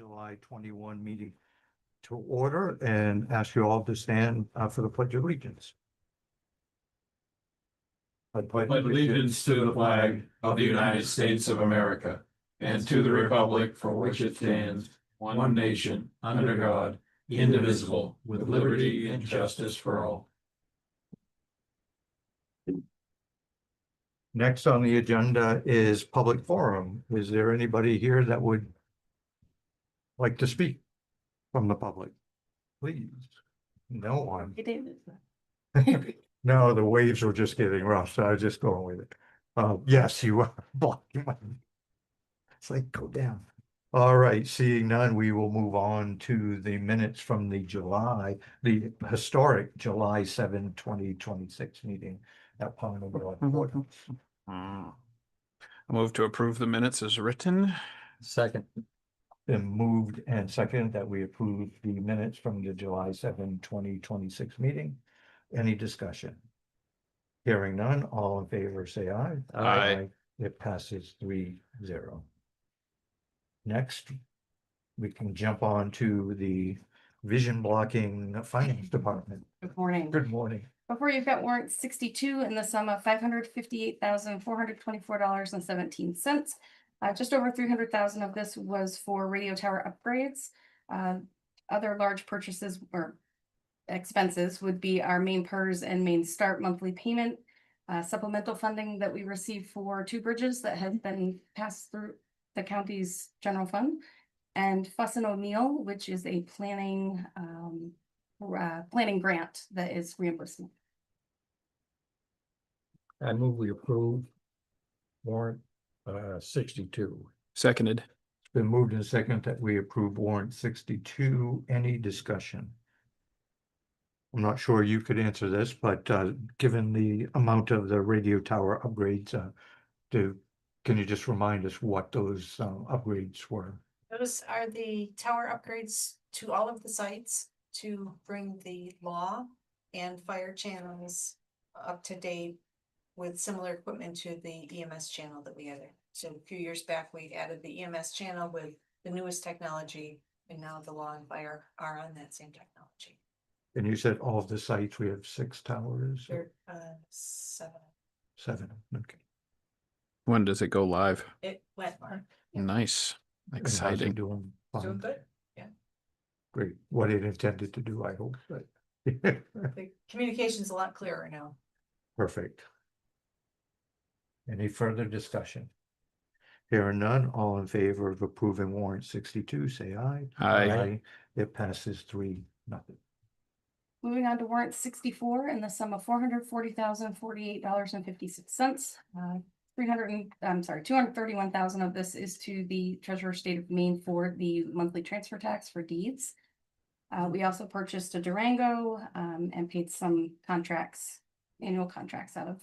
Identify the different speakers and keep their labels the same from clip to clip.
Speaker 1: July 21 meeting to order and ask you all to stand for the Pledge of Allegiance. I
Speaker 2: pledge allegiance to the flag of the United States of America and to the republic for which it stands, one nation, under God, indivisible, with liberty and justice for all.
Speaker 1: Next on the agenda is public forum. Is there anybody here that would like to speak from the public? Please. No one. No, the waves were just getting rough, so I was just going with it. Yes, you are blocking my. It's like, go down. All right, seeing none, we will move on to the minutes from the historic July 7, 2026 meeting at Palmerville Court.
Speaker 3: I move to approve the minutes as written.
Speaker 1: Second. Been moved and second that we approve the minutes from the July 7, 2026 meeting. Any discussion? Hearing none, all in favor say aye.
Speaker 3: Aye.
Speaker 1: It passes 3-0. Next, we can jump on to the vision blocking finance department.
Speaker 4: Good morning.
Speaker 1: Good morning.
Speaker 4: Before you've got warrant 62 in the sum of $558,424.17. Just over 300,000 of this was for radio tower upgrades. Other large purchases or expenses would be our main PERS and main start monthly payment, supplemental funding that we received for 2 bridges that have been passed through the county's general fund, and Fuss and O'Neill, which is a planning grant that is reimbursement.
Speaker 5: I move we approve warrant 62.
Speaker 3: Seconded.
Speaker 1: It's been moved and second that we approve warrant 62. Any discussion? I'm not sure you could answer this, but given the amount of the radio tower upgrades, can you just remind us what those upgrades were?
Speaker 6: Those are the tower upgrades to all of the sites to bring the law and fire channels up to date with similar equipment to the EMS channel that we had. So a few years back, we added the EMS channel with the newest technology, and now the law and fire are on that same technology.
Speaker 1: And you said all of the sites, we have 6 towers?
Speaker 6: They're 7.
Speaker 1: 7, okay.
Speaker 3: When does it go live?
Speaker 6: It went on.
Speaker 3: Nice.
Speaker 1: And how's it
Speaker 3: Exciting.
Speaker 1: doing?
Speaker 6: So
Speaker 1: Fine.
Speaker 6: good.
Speaker 1: Great. What it intended to do, I hope, but.
Speaker 6: The communication's a lot clearer now.
Speaker 1: Perfect. Any further discussion? Hearing none, all in favor of approving warrant 62, say aye.
Speaker 3: Aye.
Speaker 1: It passes 3-0.
Speaker 4: Moving on to warrant 64 in the sum of $440,048.56. 231,000 of this is to the Treasurer State of Maine for the monthly transfer tax for deeds. We also purchased a Durango and paid some annual contracts out of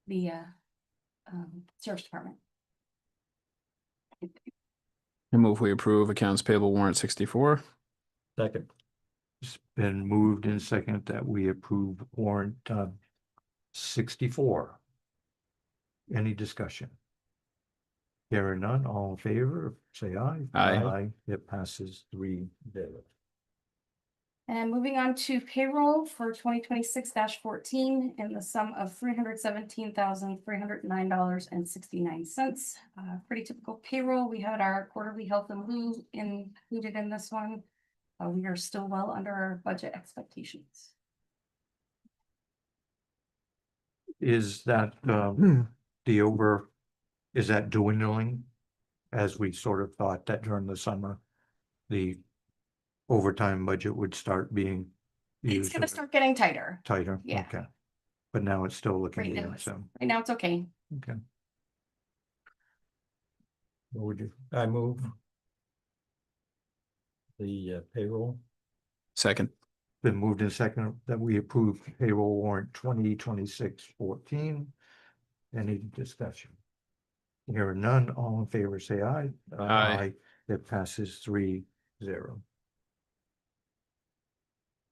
Speaker 4: the Sheriff's Department.
Speaker 3: I move we approve accounts payable warrant 64.
Speaker 5: Second.
Speaker 1: It's been moved and second that we approve warrant 64. Any discussion? Hearing none, all in favor, say aye.
Speaker 3: Aye.
Speaker 1: It passes 3-0.
Speaker 4: And moving on to payroll for 2026-14 in the sum of $317,309.69. Pretty typical payroll. We had our quarterly health and lieu included in this one. We are still well under our budget expectations.
Speaker 1: Is that is that dwindling as we sort of thought that during the summer, the overtime budget would start being
Speaker 4: It's
Speaker 1: used
Speaker 4: gonna start getting tighter.
Speaker 1: tighter?
Speaker 4: Yeah.
Speaker 1: Okay. But now it's still looking
Speaker 4: Right now
Speaker 1: good,
Speaker 4: it's-
Speaker 1: so,
Speaker 4: Right now it's okay.
Speaker 1: okay. What would you?
Speaker 5: I move the payroll.
Speaker 3: Second.
Speaker 1: Been moved in second that we approve payroll warrant 2026-14. Any discussion? Hearing none, all in favor, say aye.
Speaker 3: Aye.
Speaker 1: It passes 3-0.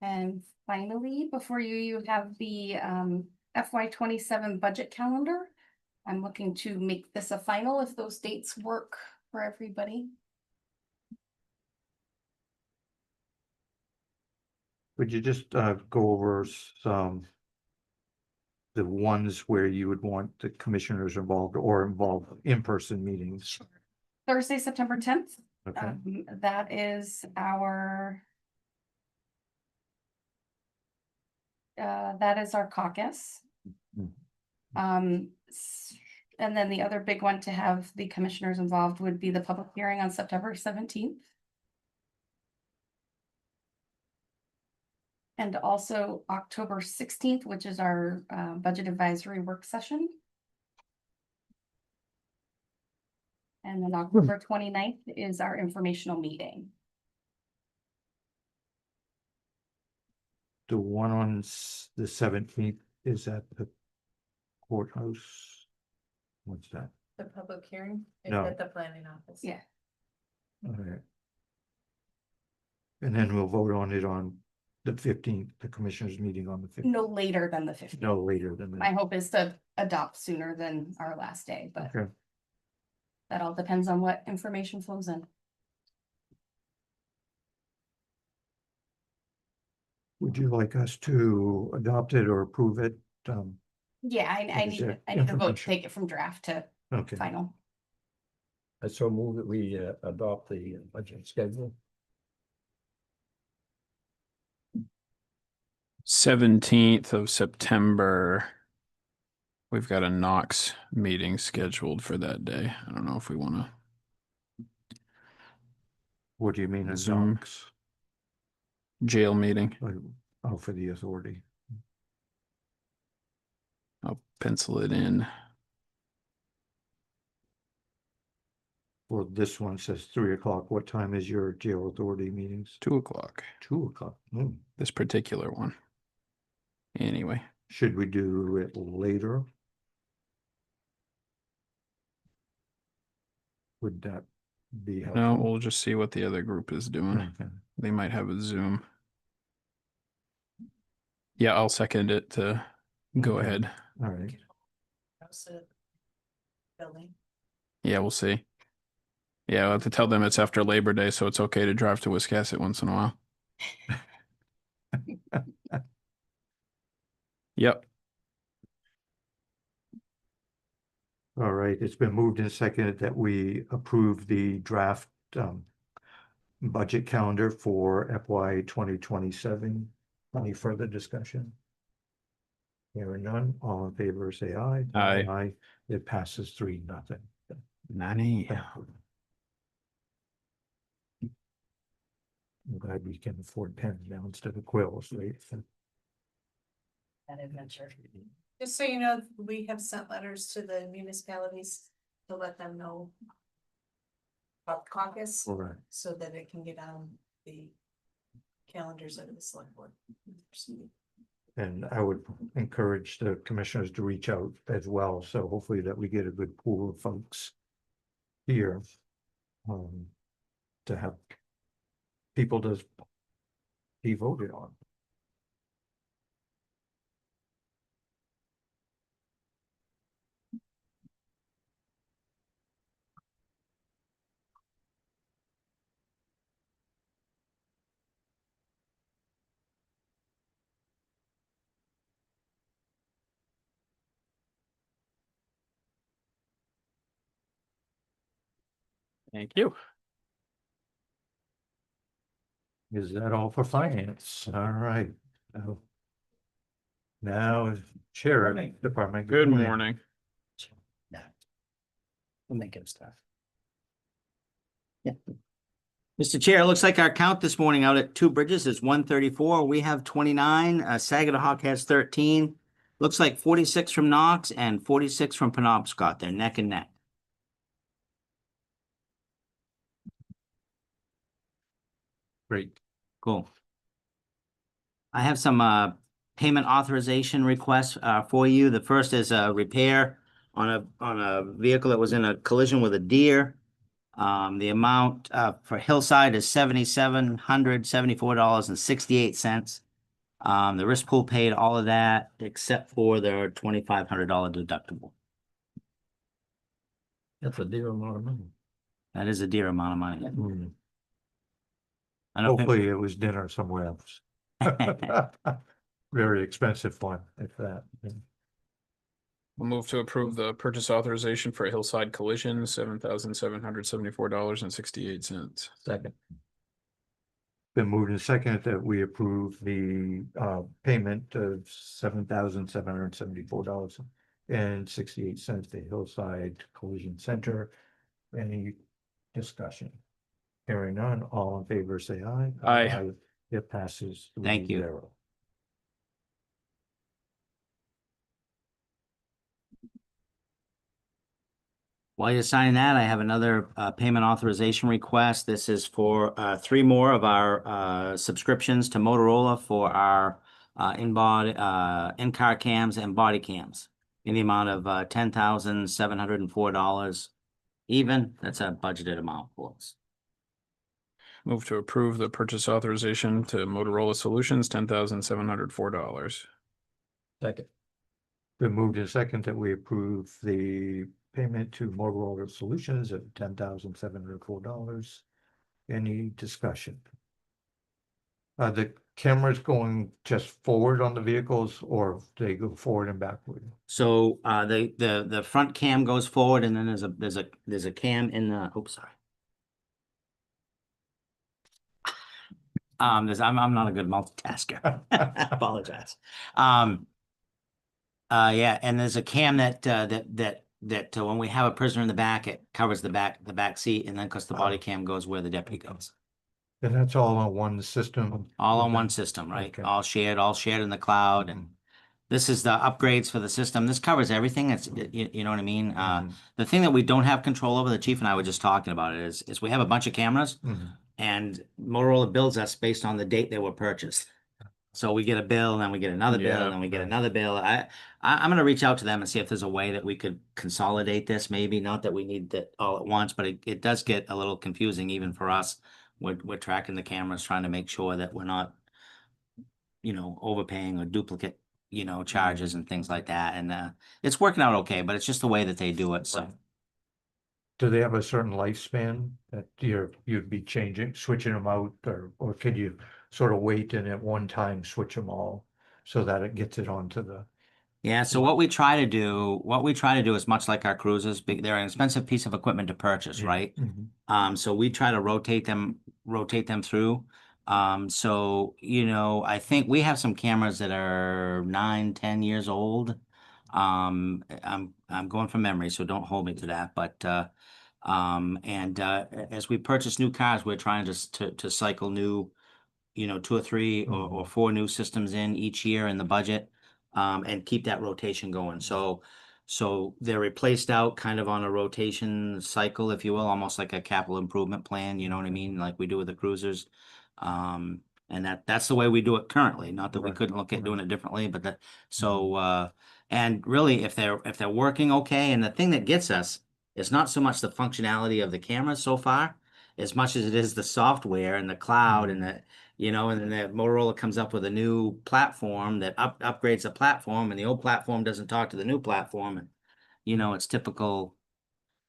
Speaker 4: And finally, before you have the FY27 budget calendar. I'm looking to make this a final if those dates work for everybody.
Speaker 1: Would you just go over some the ones where you would want the commissioners involved or involved in-person meetings?
Speaker 4: Thursday, September 10th.
Speaker 1: Okay,
Speaker 4: That is our caucus.
Speaker 1: Mhm.
Speaker 4: And then the other big one to have the commissioners involved would be the public hearing on September 17th. And also October 16th, which is our budget advisory work session. And then October 29th is our informational meeting.
Speaker 1: the one on the 17th is at the courthouse. What's that?
Speaker 6: The public hearing is
Speaker 1: No.
Speaker 6: at the planning office.
Speaker 4: Yeah.
Speaker 1: All right. And then we'll vote on it on the 15th, the commissioners meeting on the 15th.
Speaker 4: No later than the 15th.
Speaker 1: No later than
Speaker 4: My
Speaker 1: that.
Speaker 4: hope is to adopt sooner than our last day, but
Speaker 1: Okay,
Speaker 4: that all depends on what information flows in.
Speaker 1: would you like us to adopt it or approve it?
Speaker 4: Yeah, I
Speaker 1: Is
Speaker 4: need,
Speaker 1: there
Speaker 4: I need to vote to
Speaker 1: information?
Speaker 4: take it from draft to
Speaker 1: Okay,
Speaker 4: final.
Speaker 5: I so move that we adopt the budget schedule.
Speaker 3: 17th of September. We've got a Knox meeting scheduled for that day. I don't know if we want to
Speaker 1: what do you mean in
Speaker 3: Zoom.
Speaker 1: docs?
Speaker 3: jail meeting.
Speaker 1: Oh, for the authority.
Speaker 3: I'll pencil it in.
Speaker 1: Well, this one says 3 o'clock. What time is your jail authority meetings?
Speaker 3: 2 o'clock.
Speaker 1: 2 o'clock.
Speaker 3: This particular one. Anyway,
Speaker 1: Should we do it later? Would that be helpful?
Speaker 3: no, we'll just see what the other group is doing.
Speaker 1: Okay.
Speaker 3: They might have a Zoom. Yeah, I'll second it to go
Speaker 1: Okay.
Speaker 3: ahead.
Speaker 1: All right.
Speaker 6: House of Building.
Speaker 3: Yeah, we'll see. Yeah, I'll have to tell them it's after Labor Day, so it's okay to drive to Wiscasset once in a while. Yep.
Speaker 1: All right, it's been moved and seconded that we approve the draft budget calendar for FY 2027. Any further discussion? Hearing none, all in favor, say aye.
Speaker 3: Aye.
Speaker 1: Aye, it passes 3-0.
Speaker 3: Nanny.
Speaker 1: I'm glad we can afford pens now instead of quills, right?
Speaker 6: That adventure. Just so you know, we have sent letters to the municipalities to let them know about the caucus,
Speaker 1: All right.
Speaker 6: so that it can get on the calendars of the select board.
Speaker 1: And I would encourage the commissioners to reach out as well, so hopefully that we get a good pool of folks here. To have people to be voted on.
Speaker 3: Thank you.
Speaker 1: Is that all for finance? All right. Now, Chair Department.
Speaker 3: Good morning.
Speaker 7: We'll make it stuff. Yeah. Mr. Chair, it looks like our count this morning out at Two Bridges is 134. We have 29. Saginaw has 13. Looks like 46 from Knox and 46 from Penobscot. They're neck and neck.
Speaker 1: Great.
Speaker 7: Cool. I have some payment authorization requests for you. The first is a repair on a vehicle that was in a collision with a deer. The amount for Hillside is $7,774.68. The risk pool paid all of that except for their $2,500 deductible.
Speaker 5: That's a dear amount of money.
Speaker 7: That is a dear amount of money.
Speaker 1: Hmm.
Speaker 7: I don't think-
Speaker 1: Hopefully it was dinner somewhere else. Very expensive one, if that.
Speaker 3: We'll move to approve the purchase authorization for Hillside Collision, $7,774.68.
Speaker 5: Second.
Speaker 1: Been moved and seconded that we approve the payment of $7,774.68 to Hillside Collision Center. Any discussion? Hearing none, all in favor, say aye.
Speaker 3: Aye.
Speaker 1: It passes.
Speaker 7: Thank you.
Speaker 1: 3-0.
Speaker 7: While you're signing that, I have another payment authorization request. This is for 3 more of our subscriptions to Motorola for our in-car cams and body cams in the amount of $10,704 even. That's a budgeted amount for us.
Speaker 3: Move to approve the purchase authorization to Motorola Solutions, $10,704.
Speaker 5: Second.
Speaker 1: Been moved and seconded that we approve the payment to Motorola Solutions of $10,704. Any discussion? The cameras going just forward on the vehicles, or they go forward and backward?
Speaker 7: So the front cam goes forward, and then there's a cam in the, oops, sorry. I'm not a good multitasker. Apologize. Yeah, and there's a cam that when we have a prisoner in the back, it covers the back seat, and then because the body cam goes where the deputy goes.
Speaker 1: And that's all on one system?
Speaker 7: All on one system, right?
Speaker 1: Okay.
Speaker 7: All shared in the cloud, and this is the upgrades for the system. This covers everything. It's, you know what I mean? The thing that we don't have control over, the chief and I were just talking about it, is we have a bunch of cameras, and Motorola bills us based on the date they were purchased. So we get a bill, and then we get another bill, and then we get another bill. I'm gonna reach out to them and see if there's a way that we could consolidate this, maybe. Not that we need that all at once, but it does get a little confusing even for us. We're tracking the cameras, trying to make sure that we're not, overpaying or duplicate, charges and things like that. And it's working out okay, but it's just the way that they do it, so.
Speaker 1: Right. Do they have a certain lifespan that you'd be switching them out, or could you sort of wait and at one time switch them all so that it gets it onto the?
Speaker 7: Yeah, so what we try to do is much like our cruisers. They're an expensive piece of equipment to purchase, right? So we try to rotate them through. So, I think we have some cameras that are 9-10 years old. I'm going from memory, so don't hold me to that. But as we purchase new cars, we're trying to cycle new, 2 or 3 or 4 new systems in each year in the budget, and keep that rotation going. So they're replaced out kind of on a rotation cycle, if you will, almost like a capital improvement plan, you know what I mean? Like we do with the cruisers. And that's the way we do it currently. Not that we
Speaker 1: Right,
Speaker 7: couldn't look at doing it differently, but and really if they're working okay, and the thing that gets us is not so much the functionality of the cameras so far, as much as it is the software and the cloud and the, and then the Motorola comes up with a new platform that upgrades the platform, and the old platform doesn't talk to the new platform. And, it's typical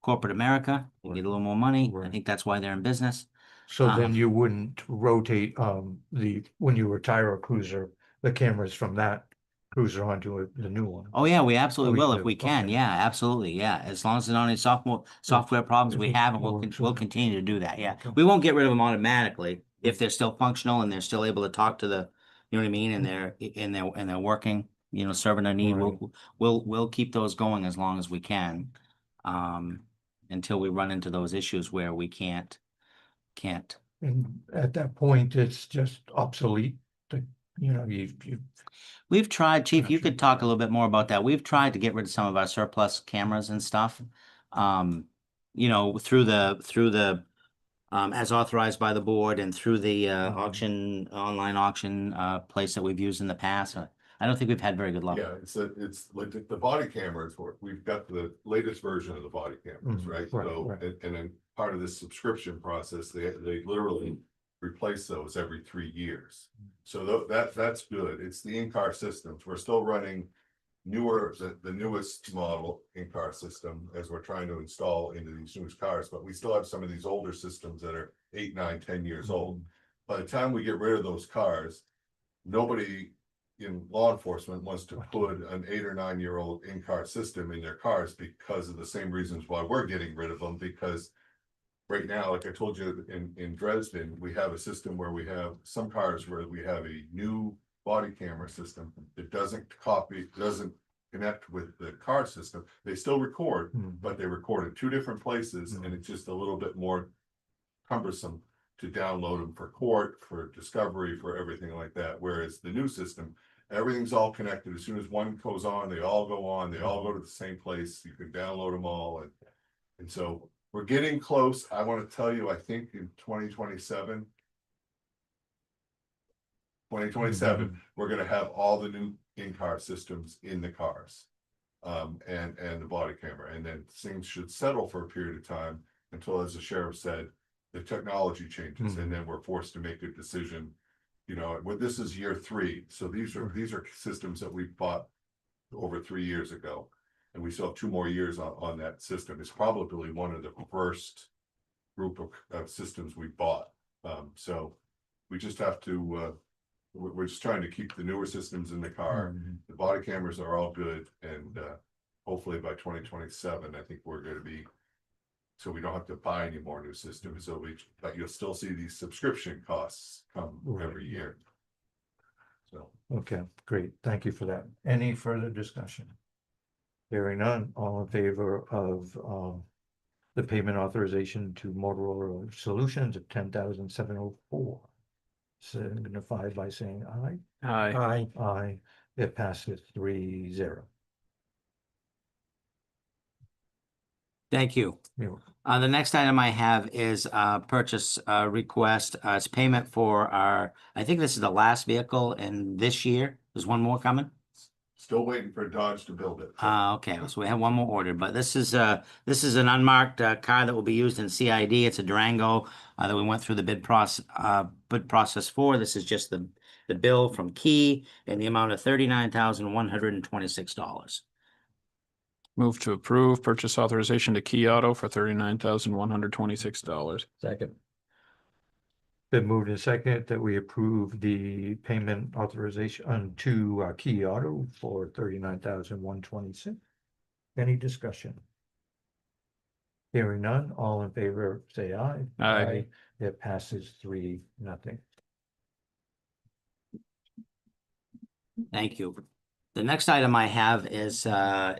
Speaker 7: corporate America. You get a little more money. I
Speaker 1: Right.
Speaker 7: think that's why they're in business.
Speaker 1: So then you wouldn't rotate when you retire a cruiser, the cameras from that cruiser onto the new one?
Speaker 7: Oh yeah, we absolutely
Speaker 1: we
Speaker 7: will
Speaker 1: do.
Speaker 7: if we can.
Speaker 1: Okay.
Speaker 7: Yeah, absolutely. Yeah, as long as there's not any software problems
Speaker 1: If
Speaker 7: we
Speaker 1: it
Speaker 7: have, and
Speaker 1: works,
Speaker 7: we'll
Speaker 1: okay.
Speaker 7: continue to do that. Yeah,
Speaker 1: Okay.
Speaker 7: we won't get rid of them automatically if they're still functional and they're still able to talk to the, you know what I mean, and they're working, serving their need.
Speaker 1: Right.
Speaker 7: We'll keep those going as long as we can, until we run into those issues where we can't.
Speaker 1: And at that point, it's just obsolete.
Speaker 7: We've tried, Chief, you
Speaker 1: Gotcha.
Speaker 7: could talk a little bit more about that. We've tried to get rid of some of our surplus cameras and stuff. Through the as authorized by the board, and through the online auction place that we've used in the past. I don't think we've had very good luck.
Speaker 8: Yeah, it's like the body cameras, we've got the latest version of the body cameras, right?
Speaker 1: right,
Speaker 8: So,
Speaker 1: right.
Speaker 8: and then part of this subscription process, they literally replace those every 3 years. So that's good. It's the in-car systems. We're still running the newest model in-car system as we're trying to install into these newest cars, but we still have some of these older systems that are 8, 9, 10 years old. By the time we get rid of those cars, nobody in law enforcement wants to put an 8 or 9-year-old in-car system in their cars because of the same reasons why we're getting rid of them, because right now, like I told you, in Dresden, we have a system where we have some cars where we have a new body camera system that doesn't connect with the car system. They still record, but they record in 2 different places, and it's just a little bit more cumbersome to download them for court, for discovery, for everything like that. Whereas the new system, everything's all connected. As soon as one goes on, they all go on, they all go to the same place. You can download them all. And so we're getting close. I want to tell you, I think in 2027, we're gonna have all the new in-car systems in the cars. And the body camera, and then things should settle for a period of time until, as the sheriff said, the technology changes, and then we're forced to make a decision. You know, this is year 3, so these are systems that we bought over 3 years ago, and we still have 2 more years on that system. It's probably one of the first group of systems we bought. So we just have to. We're just trying to keep the newer systems in the car. The body cameras are all good, and hopefully by 2027, I think we're going to be. So we don't have to buy any more new systems. But you'll still see these subscription costs come every year. So.
Speaker 1: Okay, great. Thank you for that. Any further discussion? Hearing none, all in favor of the payment authorization to Motorola Solutions of $10,704. Signify by saying aye.
Speaker 3: Aye.
Speaker 1: Aye. It passes 3-0.
Speaker 7: Thank you.
Speaker 1: You-
Speaker 7: The next item I have is purchase request. It's payment for I think this is the last vehicle in this year. There's one more coming.
Speaker 8: Still waiting for Dodge to build it.
Speaker 7: Okay, so we have one more ordered, but this is an unmarked car that will be used in CID. It's a Durango that we went through the bid process for. This is just the bill from Key in the amount of $39,126.
Speaker 3: Move to approve purchase authorization to Key Auto for $39,126.
Speaker 5: Second.
Speaker 1: Been moved and seconded that we approve the payment authorization to Key Auto for $39,126. Any discussion? Hearing none, all in favor, say aye.
Speaker 3: Aye.
Speaker 1: It passes 3-0.
Speaker 7: Thank you. The next item I have is I'd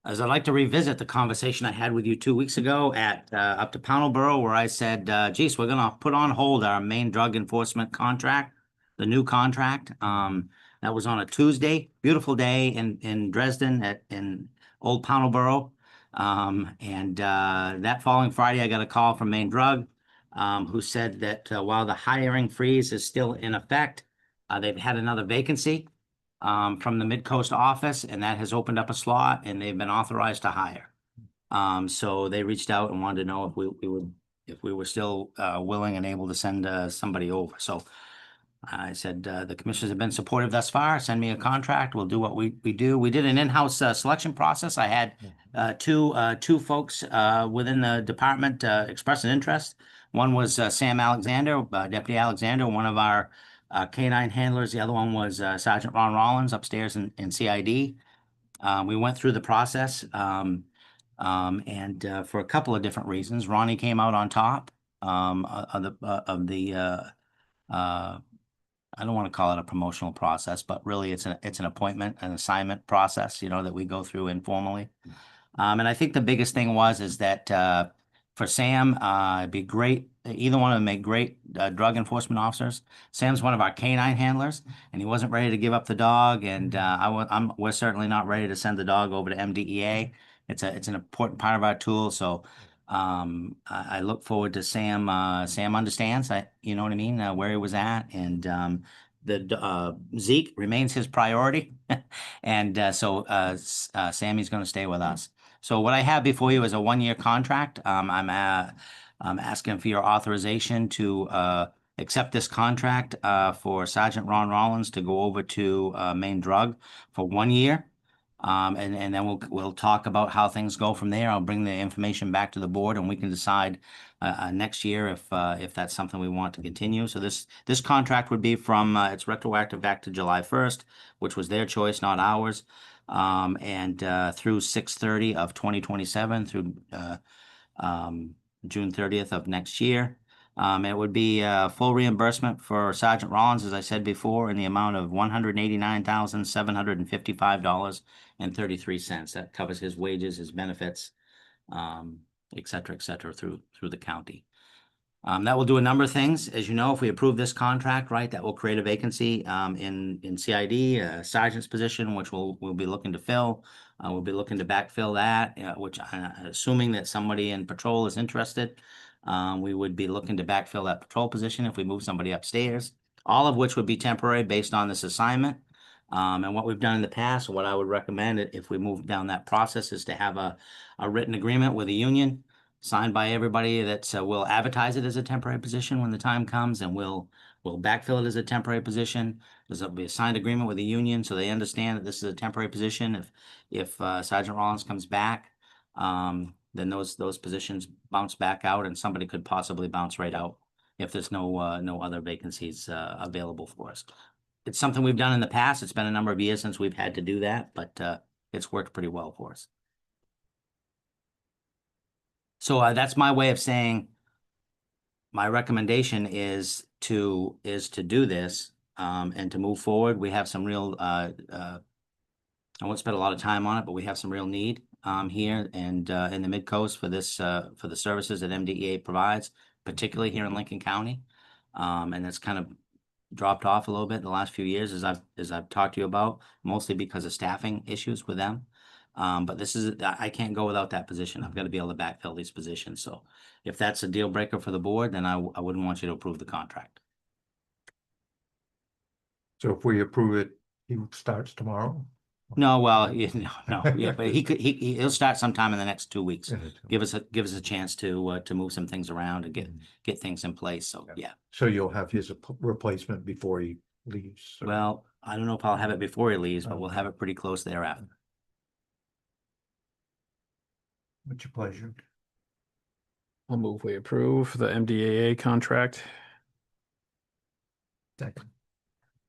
Speaker 7: like to revisit the conversation I had with you 2 weeks ago at up to Pownellboro, where I said, geez, we're gonna put on hold our main drug enforcement contract, the new contract. That was on a Tuesday, beautiful day in Dresden in Old Pownellboro. And that following Friday, I got a call from Main Drug, who said that while the hiring freeze is still in effect, they've had another vacancy from the Mid-Coast office, and that has opened up a slot, and they've been authorized to hire. So they reached out and wanted to know if we were still willing and able to send somebody over. So I said, the commissioners have been supportive thus far. Send me a contract. We'll do what we do. We did an in-house selection process. I had two folks within the department express an interest. One was Sam Alexander, Deputy Alexander, one of our canine handlers. The other one was Sergeant Ron Rollins upstairs in CID. We went through the process and for a couple of different reasons. Ronnie came out on top I don't want to call it a promotional process, but really it's an appointment, an assignment process, that we go through informally. And I think the biggest thing is that for Sam, it'd be great. Either one of them make great drug enforcement officers. Sam's one of our canine handlers, and he wasn't ready to give up the dog. And we're certainly not ready to send the dog over to MDEA. It's an important part of our tool. So I look forward to Sam. Sam understands that, you know what I mean, where he was at, and Zeke remains his priority, and so Sammy's going to stay with us. So what I have before you is a 1-year contract. I'm asking for your authorization to accept this contract for Sergeant Ron Rollins to go over to Main Drug for 1 year. And then we'll talk about how things go from there. I'll bring the information back to the board and we can decide next year if that's something we want to continue. So this contract would be from, it's retroactive back to July 1st, which was their choice, not ours. And through 6/30 of 2027 through June 30th of next year. It would be full reimbursement for Sergeant Rollins, as I said before, in the amount of $189,755.33. That covers his wages, his benefits, et cetera, through the county. That will do a number of things. As you know, if we approve this contract, right, that will create a vacancy in CID, a sergeant's position, which we'll be looking to fill. We'll be looking to backfill that, which assuming that somebody in patrol is interested, we would be looking to backfill that patrol position if we move somebody upstairs, all of which would be temporary based on this assignment. And what we've done in the past, what I would recommend if we move down that process is to have a written agreement with the union signed by everybody that will advertise it as a temporary position when the time comes, and we'll backfill it as a temporary position. There'll be a signed agreement with the union so they understand that this is a temporary position. If Sergeant Rollins comes back, then those positions bounce back out, and somebody could possibly bounce right out if there's no other vacancies available for us. It's something we've done in the past. It's been a number of years since we've had to do that, but it's worked pretty well for us. So that's my way of saying my recommendation is to do this and to move forward. We have some real I won't spend a lot of time on it, but we have some real need here and in the Mid-Coast for this for the services that MDEA provides, particularly here in Lincoln County. And that's kind of dropped off a little bit in the last few years as I've talked to you about, mostly because of staffing issues with them. But I can't go without that position. I've got to be able to backfill these positions. So if that's a deal breaker for the board, then I wouldn't want you to approve the contract.
Speaker 1: So if we approve it, he starts tomorrow?
Speaker 7: No, well, no, yeah, but he'll start sometime in the next 2 weeks. Give us a chance to move some things around and get things in place. So yeah.
Speaker 1: So you'll have his replacement before he leaves? or-
Speaker 7: Well, I don't know if I'll have it before he leaves, but we'll have it pretty close thereafter.
Speaker 1: What's your pleasure?
Speaker 3: I'll move we approve the MDAA contract.
Speaker 1: Second.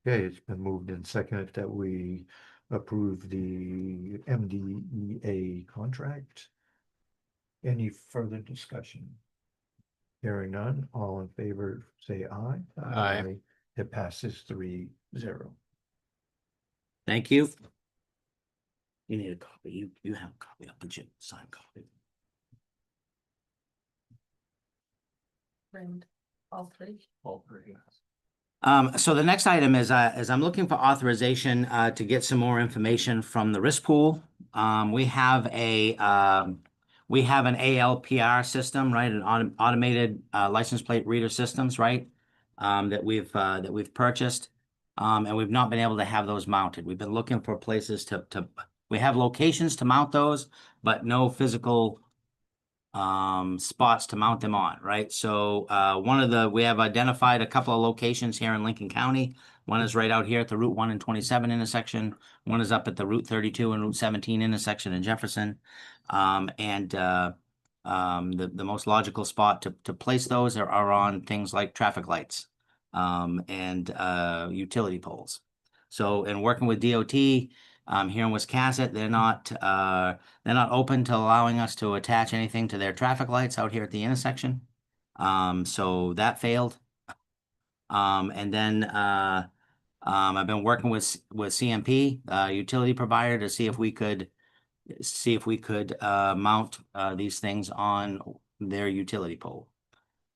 Speaker 1: Okay, it's been moved and seconded that we approve the MDEA contract. Any further discussion? Hearing none, all in favor, say aye.
Speaker 3: Aye.
Speaker 1: It passes 3-0.
Speaker 7: Thank you. You need a copy. You have a copy. I'll put you a signed copy.
Speaker 6: Friend, all three.
Speaker 1: All three.
Speaker 7: So the next item is I'm looking for authorization to get some more information from the risk pool. We have an ALPR system, right? An automated license plate reader systems, right? That we've purchased, and we've not been able to have those mounted. We've been looking for places we have locations to mount those, but no physical spots to mount them on, right? So we have identified a couple of locations here in Lincoln County. One is right out here at the Route 1 and 27 intersection. One is up at the Route 32 and Route 17 intersection in Jefferson. The most logical spot to place those are on things like traffic lights and utility poles. So in working with DOT here in Wiscasset, they're not open to allowing us to attach anything to their traffic lights out here at the intersection. So that failed. And then I've been working with CMP, utility provider, to see if we could mount these things on their utility pole.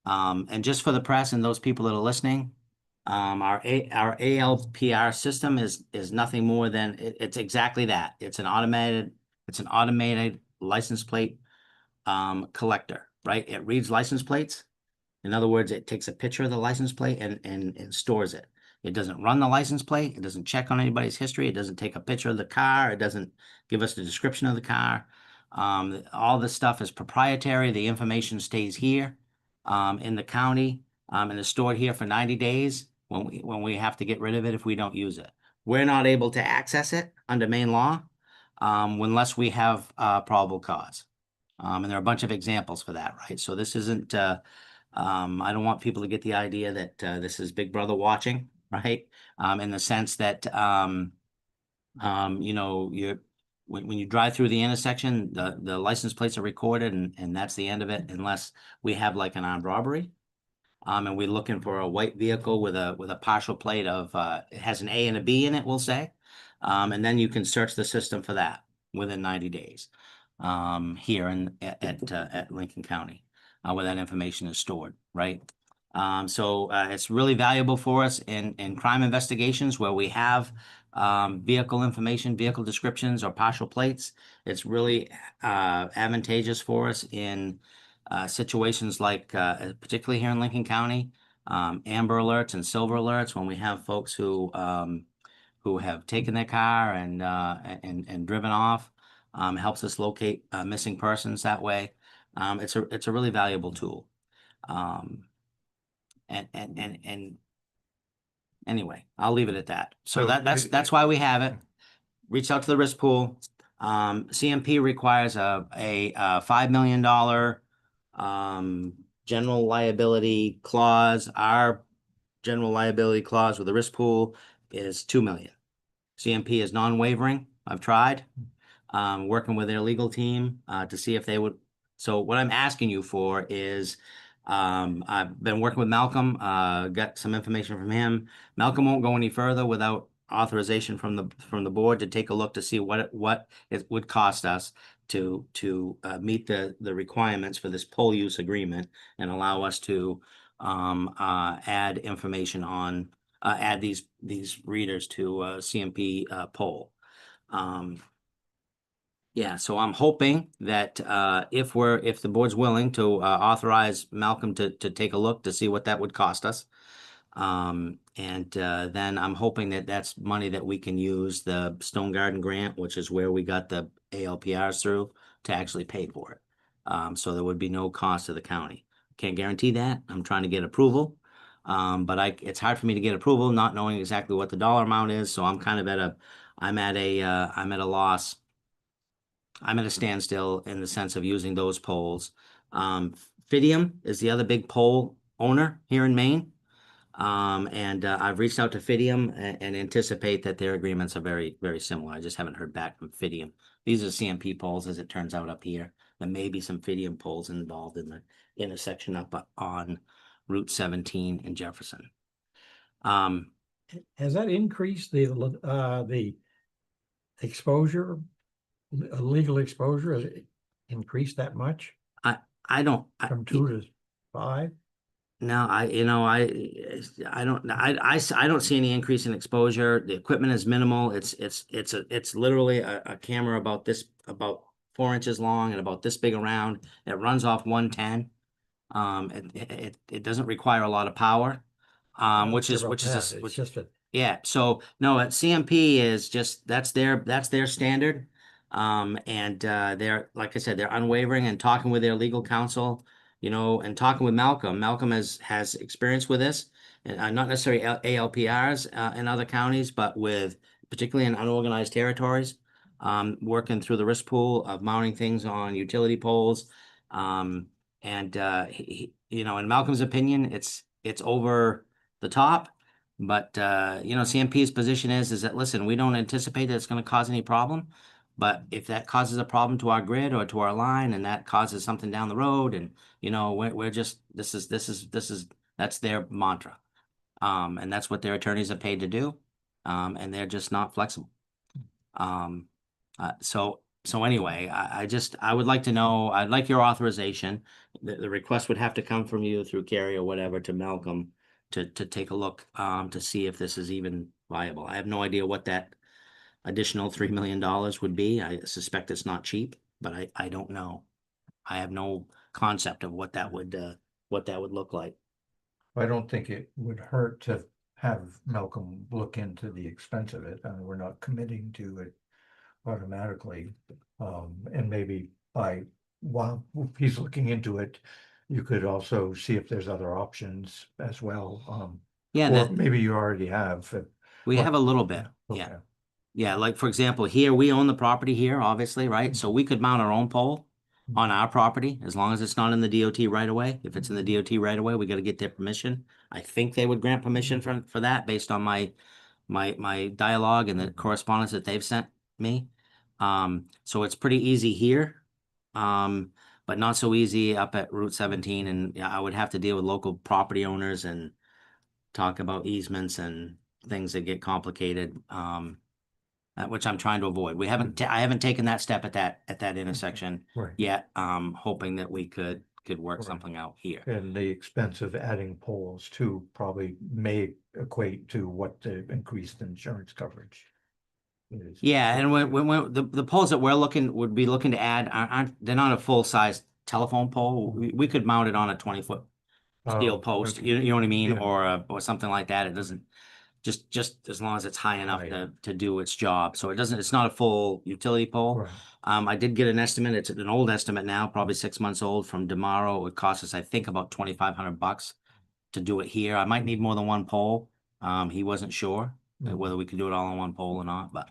Speaker 7: And just for the press and those people that are listening, our ALPR system is nothing more than it's exactly that. It's an automated license plate collector, right? It reads license plates. In other words, it takes a picture of the license plate and stores it. It doesn't run the license plate. It doesn't check on anybody's history. It doesn't take a picture of the car. It doesn't give us the description of the car. All this stuff is proprietary. The information stays here in the county and is stored here for 90 days when we have to get rid of it if we don't use it. We're not able to access it under Maine law. unless we have probable cause. And there are a bunch of examples for that, right? So this isn't, I don't want people to get the idea that this is Big Brother watching, right? In the sense that, you know, when you drive through the intersection, the license plates are recorded and that's the end of it, unless we have like an armed robbery. And we're looking for a white vehicle with a partial plate of, it has an A and a B in it, we'll say. And then you can search the system for that within 90 days. Here at Lincoln County, where that information is stored, right? So it's really valuable for us in crime investigations where we have vehicle information, vehicle descriptions, or partial plates. It's really advantageous for us in situations like, particularly here in Lincoln County, amber alerts and silver alerts, when we have folks who have taken their car and driven off. Helps us locate missing persons that way. It's a really valuable tool. And anyway, I'll leave it at that. So
Speaker 1: So
Speaker 7: that's why we have it. Reach out to the risk pool. CMP requires a $5 million general liability clause. Our general liability clause with the risk pool is 2 million. CMP is non-wavering. I've tried. Working with their legal team to see if they would. So what I'm asking you for is, I've been working with Malcolm, got some information from him. Malcolm won't go any further without authorization from the board to take a look to see what it would cost us to meet the requirements for this pole use agreement and allow us to add information on add these readers to CMP poll. Yeah, so I'm hoping that if the board's willing to authorize Malcolm to take a look to see what that would cost us. And then I'm hoping that that's money that we can use the Stone Garden grant, which is where we got the ALPRs through, to actually pay for it. So there would be no cost to the county. Can't guarantee that. I'm trying to get approval. But it's hard for me to get approval, not knowing exactly what the dollar amount is. So I'm kind of at a loss. I'm at a standstill in the sense of using those poles. Fidium is the other big pole owner here in Maine. And I've reached out to Fidium and anticipate that their agreements are very, very similar. I just haven't heard back from Fidium. These are CMP poles, as it turns out, up here. There may be some Fidium poles involved in the intersection up on Route 17 in Jefferson.
Speaker 5: Has that increased the exposure, legal exposure? Has it increased that much
Speaker 7: I don't.
Speaker 5: from 2 to 5?
Speaker 7: No, I don't see any increase in exposure. The equipment is minimal. It's literally a camera about 4 inches long and about this big around. It runs off 110. It doesn't require a lot of power. Which is
Speaker 5: It's just a,
Speaker 7: yeah. So no, at CMP is just that's their standard. And they're, like I said, they're unwavering and talking with their legal counsel, and talking with Malcolm. Malcolm has experience with this, and not necessarily ALPRs in other counties, but particularly in unorganized territories, working through the risk pool of mounting things on utility poles. And in Malcolm's opinion, it's over the top. But CMP's position is that, listen, we don't anticipate that it's going to cause any problem. But if that causes a problem to our grid or to our line, and that causes something down the road, and we're just that's their mantra, and that's what their attorneys are paid to do, and they're just not flexible. So anyway, I would like to know. I'd like your authorization. The request would have to come from you through Carrie or whatever to Malcolm to take a look to see if this is even viable. I have no idea what that additional $3 million would be. I suspect it's not cheap, but I don't know. I have no concept of what that would look like.
Speaker 1: I don't think it would hurt to have Malcolm look into the expense of it. We're not committing to it automatically. And maybe while he's looking into it, you could also see if there's other options as well.
Speaker 7: Yeah,
Speaker 1: or maybe you already have.
Speaker 7: we
Speaker 1: Well,
Speaker 7: have a little bit.
Speaker 1: okay.
Speaker 7: Yeah. Yeah, like for example, here, we own the property here, obviously, right? So we could mount our own pole on our property, as long as it's not in the DOT right away. If it's in the DOT right away, we gotta get their permission. I think they would grant permission for that based on my dialogue and the correspondence that they've sent me. So it's pretty easy here. But not so easy up at Route 17, and yeah, I would have to deal with local property owners and talk about easements and things that get complicated. Which I'm trying to avoid. I haven't taken that step at that intersection
Speaker 1: Right.
Speaker 7: yet. Hoping that we could work
Speaker 1: Right.
Speaker 7: something out here.
Speaker 1: And the expense of adding poles too probably may equate to what the increased insurance coverage is.
Speaker 7: Yeah, and when the poles that would be looking to add they're not a full size telephone pole. We could mount it on a 20-foot steel
Speaker 1: Oh,
Speaker 7: post.
Speaker 1: okay.
Speaker 7: You know what I mean,
Speaker 1: Yeah.
Speaker 7: or something like that. It doesn't just as long as it's high enough
Speaker 1: Right.
Speaker 7: to do its job. So it's not a full utility pole.
Speaker 1: Right.
Speaker 7: I did get an estimate. It's an old estimate now, probably 6 months old from Demaro. It would cost us, I think, about $2,500 to do it here. I might need more than one pole. He wasn't sure whether we could do it all on one pole or not, but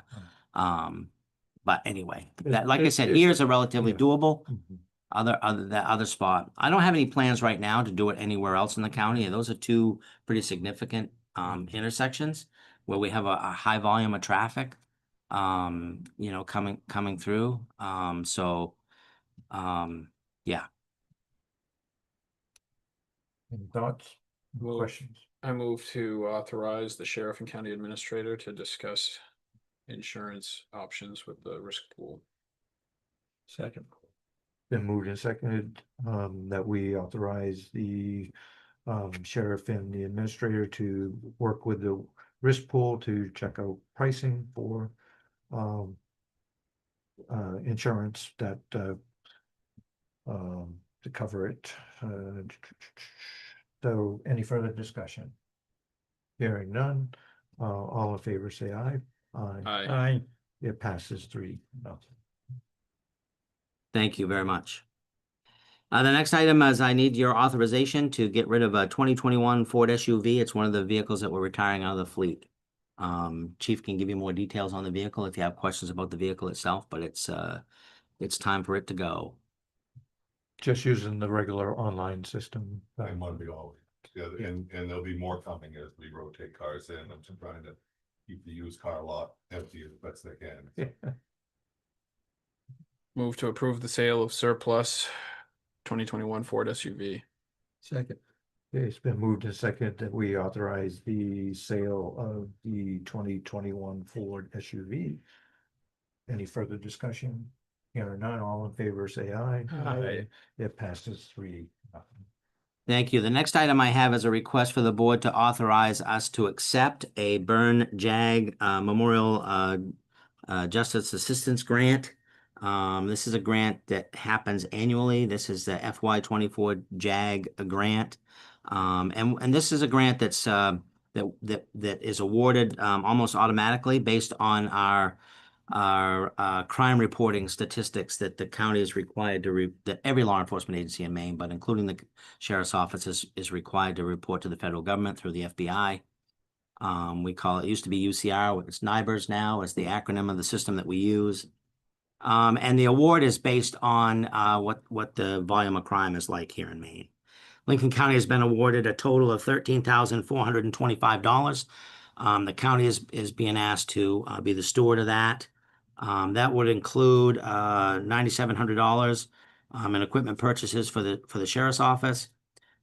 Speaker 7: anyway, that, like I said, here is a relatively
Speaker 1: yeah.
Speaker 7: doable.
Speaker 1: Mhm.
Speaker 7: That other spot. I don't have any plans right now to do it anywhere else in the county, and those are two pretty significant intersections where we have a high volume of traffic, coming through. Yeah.
Speaker 1: Any thoughts,
Speaker 3: Well,
Speaker 1: questions?
Speaker 3: I move to authorize the sheriff and county administrator to discuss insurance options with the risk pool.
Speaker 5: Second.
Speaker 1: Been moved and seconded, that we authorize the sheriff and the administrator to work with the risk pool to check out pricing for insurance that to cover it. So any further discussion? Hearing none, all in favor say aye. Aye.
Speaker 5: Aye.
Speaker 1: It passes 3-0.
Speaker 7: Thank you very much. The next item is I need your authorization to get rid of a 2021 Ford SUV. It's one of the vehicles that we're retiring out of the fleet. Chief can give you more details on the vehicle if you have questions about the vehicle itself, but it's time for it to go.
Speaker 1: Just using the regular online system.
Speaker 8: I want to be all together, and there'll be more coming as we rotate cars in. I'm just trying to keep the used car lot empty as best I can.
Speaker 3: Move to approve the sale of surplus 2021 Ford SUV.
Speaker 5: Second.
Speaker 1: Okay, it's been moved and seconded that we authorize the sale of the 2021 Ford SUV. Any further discussion? Hearing none, all in favor say aye.
Speaker 3: Aye.
Speaker 1: It passes 3-0.
Speaker 7: Thank you. The next item I have is a request for the board to authorize us to accept a Burn JAG Memorial Justice Assistance Grant. This is a grant that happens annually. This is the FY24 JAG grant. And this is a grant that's that is awarded almost automatically based on our crime reporting statistics that the county is required to that every law enforcement agency in Maine, but including the sheriff's office is required to report to the federal government through the FBI. We call it used to be UCR, it's NIBRS now, it's the acronym of the system that we use. And the award is based on what the volume of crime is like here in Maine. Lincoln County has been awarded a total of $13,425. The county is being asked to be the steward of that. That would include $9,700 in equipment purchases for the sheriff's office,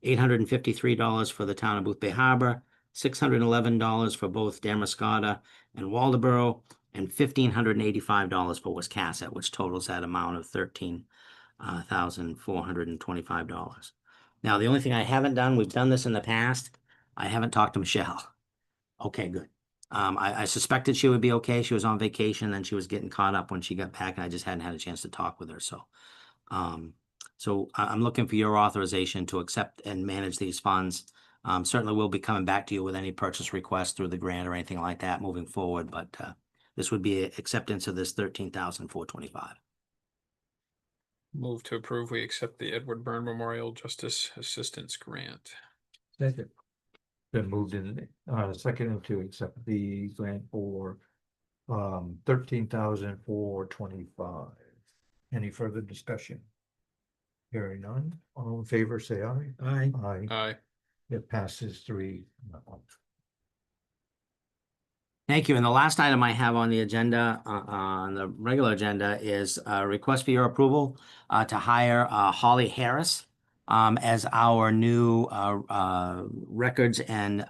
Speaker 7: $853 for the town of Booth Bay Harbor, $611 for both Damariscotta and Waldoboro, and $1,585 for Wiscasset, which totals that amount of $13,425. Now, the only thing I haven't done, we've done this in the past, I haven't talked to Michelle. Okay, good. I suspected she would be okay. She was on vacation, then she was getting caught up when she got back, and I just hadn't had a chance to talk with her. So I'm looking for your authorization to accept and manage these funds. Certainly we'll be coming back to you with any purchase requests through the grant or anything like that moving forward, but this would be acceptance of this $13,425.
Speaker 3: Move to approve, we accept the Edward Byrne Memorial Justice Assistance Grant.
Speaker 5: Second.
Speaker 1: Been moved in seconded to accept the grant for 13,425. Any further discussion? Hearing none, all in favor, say aye.
Speaker 5: Aye.
Speaker 1: Aye.
Speaker 3: Aye.
Speaker 1: It passes 3-0.
Speaker 7: Thank you. And the last item I have on the agenda, on the regular agenda is a request for your approval to hire Holly Harris as our new records and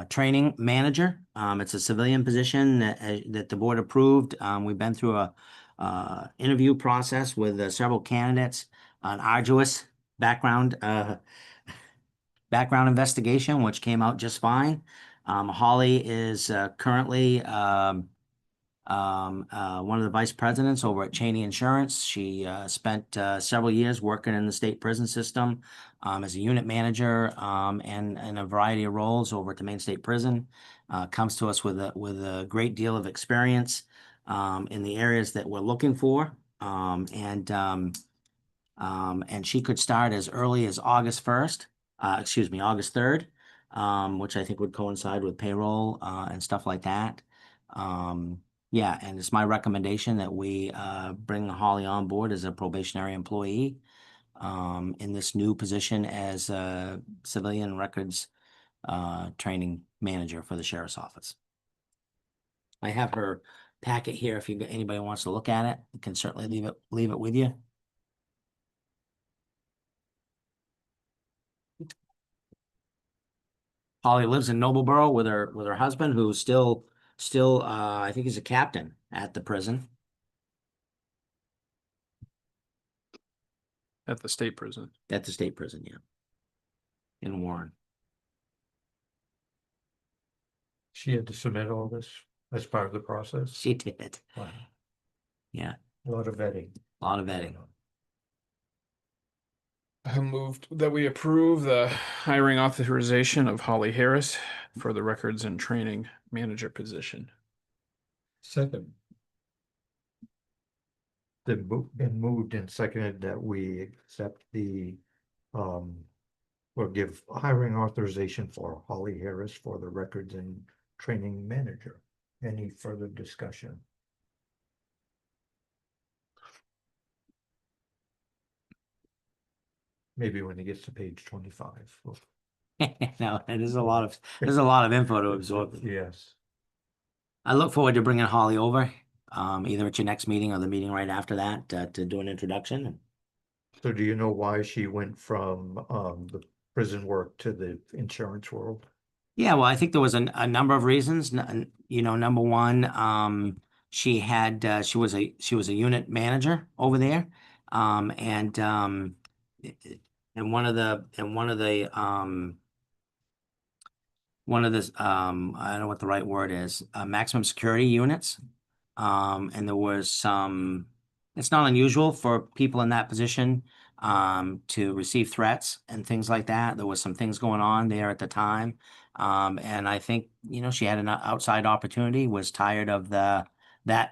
Speaker 7: training manager. It's a civilian position that the board approved. We've been through a interview process with several candidates, an arduous background investigation, which came out just fine. Holly is currently one of the vice presidents over at Cheney Insurance. She spent several years working in the state prison system as a unit manager and in a variety of roles over at the Maine State Prison. Comes to us with a great deal of experience in the areas that we're looking for. And she could start as early as August 3rd, which I think would coincide with payroll and stuff like that. Yeah, and it's my recommendation that we bring Holly on board as a probationary employee in this new position as a civilian records training manager for the sheriff's office. I have her packet here. If anybody wants to look at it, I can certainly leave it with you. Holly lives in Nobleboro with her husband, who's still I think he's a captain at the prison.
Speaker 3: At the state prison.
Speaker 7: At the state prison, yeah. In Warren.
Speaker 1: She had to submit all this as part of the process.
Speaker 7: She did.
Speaker 1: Wow.
Speaker 7: Yeah,
Speaker 1: A lot of vetting.
Speaker 7: a lot of vetting.
Speaker 3: I moved that we approve the hiring authorization of Holly Harris for the records and training manager position.
Speaker 5: Second.
Speaker 1: Been moved and seconded that we accept the or give hiring authorization for Holly Harris for the records and training manager. Any further discussion? Maybe when it gets to page 25.
Speaker 7: No, there's a lot of info to absorb.
Speaker 1: Yes.
Speaker 7: I look forward to bringing Holly over, either at your next meeting or the meeting right after that, to do an introduction.
Speaker 1: So do you know why she went from the prison work to the insurance world?
Speaker 7: Yeah, well, I think there was a number of reasons. Number one, she was a unit manager over there, and one of the I don't know what the right word is, maximum security units. And there was some, it's not unusual for people in that position to receive threats and things like that. There was some things going on there at the time. And I think, she had an outside opportunity, was tired of that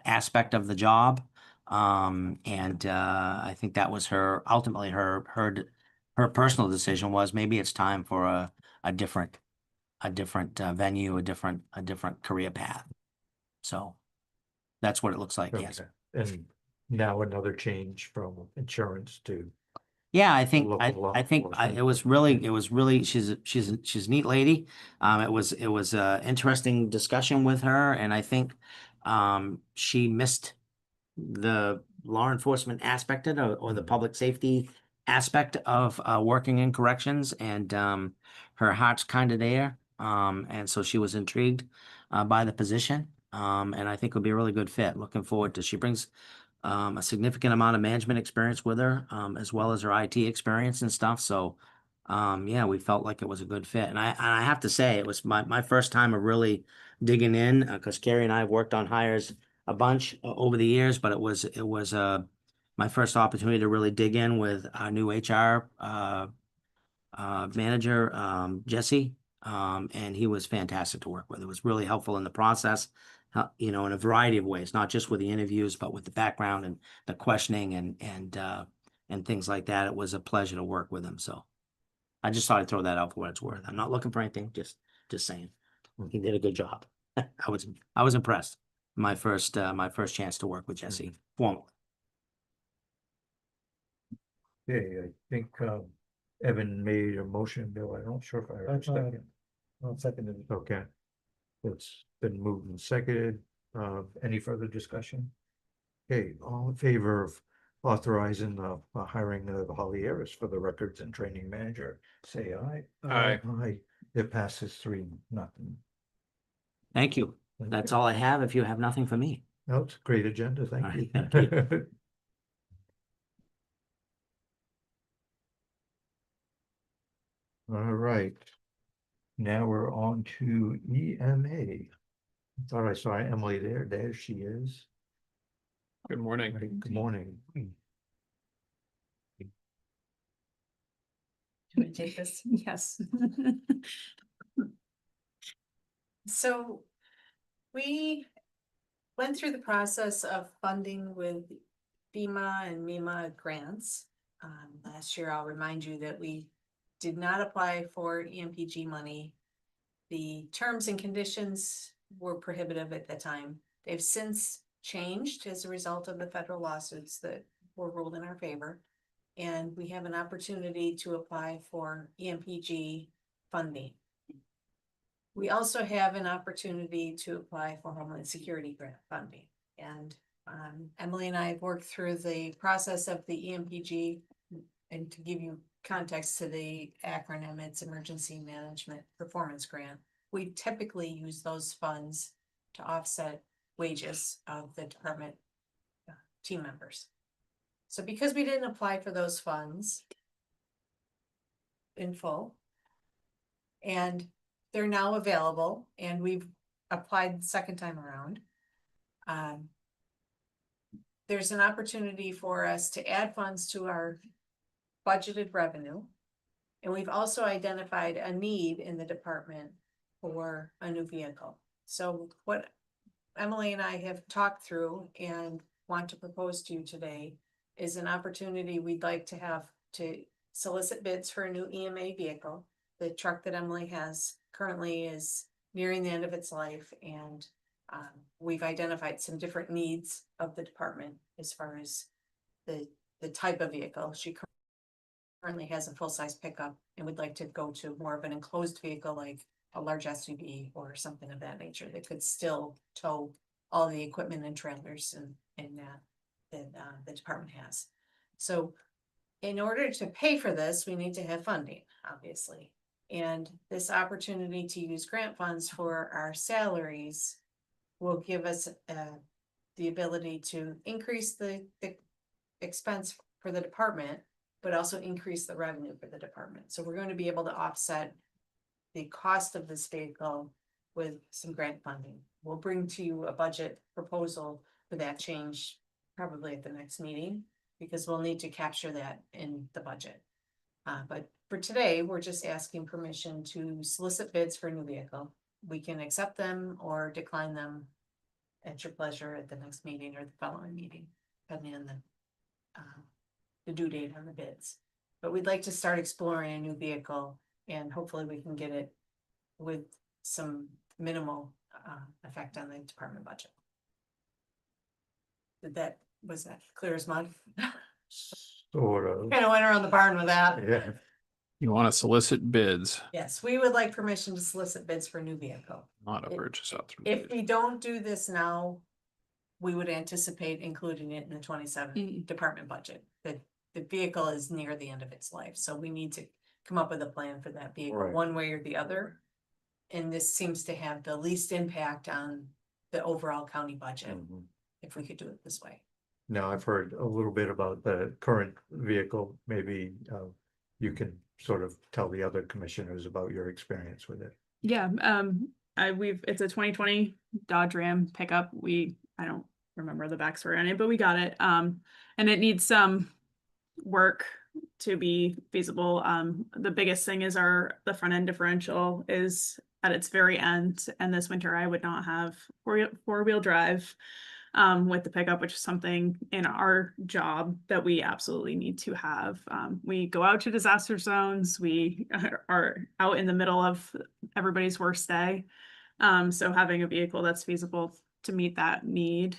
Speaker 7: aspect of the job. And I think that was ultimately her personal decision was maybe it's time for a different venue, a different career path. So that's what it looks like. Yes.
Speaker 1: Okay. And now another change from insurance to.
Speaker 7: Yeah, I think
Speaker 1: Local law
Speaker 7: I think
Speaker 1: enforcement.
Speaker 7: it was really she's a neat lady. It was a interesting discussion with her, and I think she missed the law enforcement aspect of it, or the public safety aspect of working in corrections, and her heart's kind of there, and so she was intrigued by the position, and I think it'll be a really good fit. Looking forward to, she brings a significant amount of management experience with her, as well as her IT experience and stuff. So, yeah, we felt like it was a good fit. And I have to say, it was my first time of really digging in, because Carrie and I have worked on hires a bunch over the years, but it was my first opportunity to really dig in with our new HR manager, Jesse. And he was fantastic to work with. It was really helpful in the process, in a variety of ways, not just with the interviews, but with the background and the questioning and things like that. It was a pleasure to work with him. So I just thought I'd throw that out for what it's worth. I'm not looking for anything, just saying. He did a good job. I was impressed. My first chance to work with Jesse formally.
Speaker 1: Okay, I think Evan made a motion, Bill. I'm not sure if I heard a second.
Speaker 5: I'll second it.
Speaker 1: Okay. It's been moved and seconded. Any further discussion? Okay, all in favor of authorizing the hiring of Holly Harris for the records and training manager, say aye.
Speaker 3: Aye.
Speaker 1: Aye. It passes 3-0.
Speaker 7: Thank you. That's all I have. If you have nothing for me.
Speaker 1: No, it's a great agenda.
Speaker 7: All
Speaker 1: Thank
Speaker 7: right,
Speaker 1: you.
Speaker 7: thank
Speaker 1: All right. Now we're on to EMA. Thought I saw Emily there. There she is.
Speaker 3: Good morning.
Speaker 1: Right, good morning.
Speaker 6: Can I take this?
Speaker 4: Yes.
Speaker 6: So we went through the process of funding with FEMA and MEMA grants. Last year, I'll remind you that we did not apply for EMPG money. The terms and conditions were prohibitive at the time. They've since changed as a result of the federal lawsuits that were ruled in our favor. And we have an opportunity to apply for EMPG funding. We also have an opportunity to apply for Homeland Security grant funding. And Emily and I have worked through the process of the EMPG. And to give you context to the acronym, it's Emergency Management Performance Grant. We typically use those funds to offset wages of the department team members. So because we didn't apply for those funds in full, and they're now available, and we've applied the second time around, there's an opportunity for us to add funds to our budgeted revenue. And we've also identified a need in the department for a new vehicle. So what Emily and I have talked through and want to propose to you today is an opportunity we'd like to have to solicit bids for a new EMA vehicle. The truck that Emily has currently is nearing the end of its life, and we've identified some different needs of the department as far as the type of vehicle. She currently has a full-size pickup and would like to go to more of an enclosed vehicle like a large SUV or something of that nature that could still tow all the equipment and trailers and that the department has. So in order to pay for this, we need to have funding, obviously. And this opportunity to use grant funds for our salaries will give us the ability to increase the expense for the department, but also increase the revenue for the department. So we're going to be able to offset the cost of this vehicle with some grant funding. We'll bring to you a budget proposal for that change probably at the next meeting, because we'll need to capture that in the budget. But for today, we're just asking permission to solicit bids for a new vehicle. We can accept them or decline them at your pleasure at the next meeting or the following meeting, depending on the due date on the bids. But we'd like to start exploring a new vehicle, and hopefully we can get it with some minimal effect on the department budget. Was that clear as mud?
Speaker 1: Sort of.
Speaker 6: Kind of went around the barn with that.
Speaker 1: Yeah.
Speaker 3: You want to solicit bids,
Speaker 6: Yes, we would like permission to solicit bids for a new vehicle.
Speaker 3: not a
Speaker 6: If-
Speaker 3: purchase out through.
Speaker 6: If
Speaker 3: bid.
Speaker 6: we don't do this now, we would anticipate including it in the 27 department budget. The vehicle is near the end of its life, so we need to come up with a plan for that vehicle,
Speaker 1: Right.
Speaker 6: one way or the other. And this seems to have the least impact on the overall county budget,
Speaker 1: Mhm.
Speaker 6: if we could do it this way.
Speaker 1: Now, I've heard a little bit about the current vehicle. Maybe you can sort of tell the other commissioners about your experience with it.
Speaker 9: Yeah, it's a 2020 Dodge Ram pickup. I don't remember the backstory on it, but we got it. And it needs some work to be feasible. The biggest thing is the front end differential is at its very end. And this winter I would not have four-wheel drive with the pickup, which is something in our job that we absolutely need to have. We go out to disaster zones. We are out in the middle of everybody's worst day. So having a vehicle that's feasible to meet that need,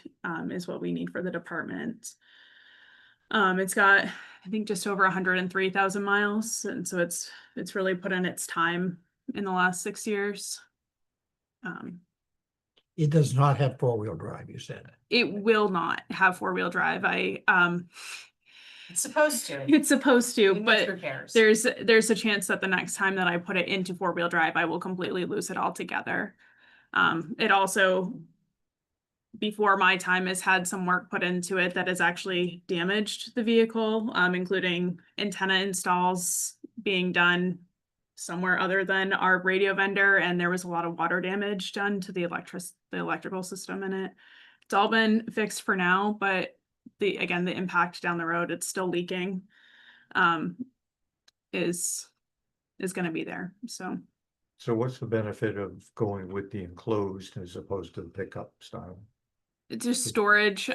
Speaker 9: is what we need for the department. It's got, I think, just over 103,000 miles, and so it's really put in its time in the last 6 years.
Speaker 5: It does not have four-wheel drive, you said.
Speaker 9: It will not have 4-wheel drive.
Speaker 6: It's supposed to.
Speaker 9: It's supposed to,
Speaker 6: It needs
Speaker 9: but
Speaker 6: repairs.
Speaker 9: there's a chance that the next time that I put it into 4-wheel drive, I will completely lose it altogether. It also, before my time, has had some work put into it that has actually damaged the vehicle, including antenna installs being done somewhere other than our radio vendor, and there was a lot of water damage done to the electrical system in it. It's all been fixed for now, but the impact down the road, it's still leaking, is going to be there. So
Speaker 1: So what's the benefit of going with the enclosed as opposed to the pickup style?
Speaker 9: it's just storage.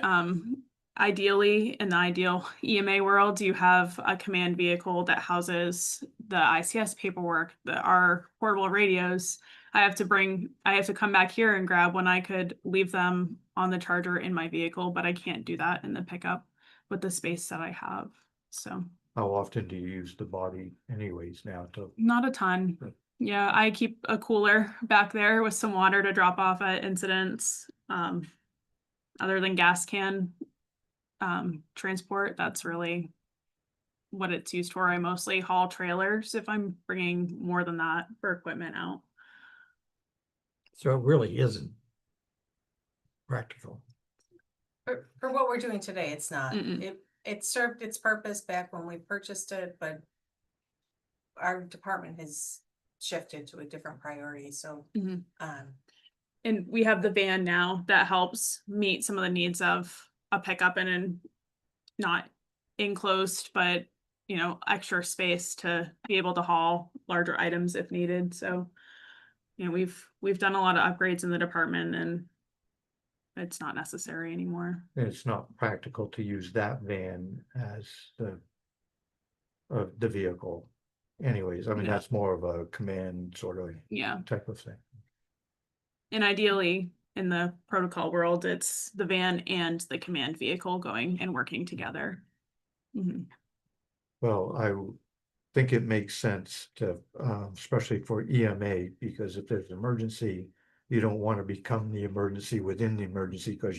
Speaker 9: Ideally, in the ideal EMA world, you have a command vehicle that houses the ICS paperwork, our portable radios. I have to come back here and grab when I could leave them on the charger in my vehicle, but I can't do that in the pickup with the space that I have. So
Speaker 1: How often do you use the body anyways now to?
Speaker 9: not a ton.
Speaker 1: Right.
Speaker 9: Yeah, I keep a cooler back there with some water to drop off at incidents. Other than gas can transport, that's really what it's used for. I mostly haul trailers if I'm bringing more than that for equipment out.
Speaker 5: So it really isn't practical.
Speaker 6: For what we're doing today, it's not.
Speaker 9: Mm-mm.
Speaker 6: It served its purpose back when we purchased it, but our department has shifted to a different priority, so,
Speaker 9: Mhm.
Speaker 6: um,
Speaker 9: And we have the van now that helps meet some of the needs of a pickup and not enclosed, but extra space to be able to haul larger items if needed. So, we've done a lot of upgrades in the department, and it's not necessary anymore.
Speaker 1: It's not practical to use that van as the vehicle. Anyways, I mean,
Speaker 9: Yeah.
Speaker 1: that's more of a command sort of
Speaker 9: Yeah.
Speaker 1: type of thing.
Speaker 9: And ideally, in the protocol world, it's the van and the command vehicle going and working together. Mhm.
Speaker 1: Well, think it makes sense to, especially for EMA, because if there's an emergency, you don't want to become the emergency within the emergency because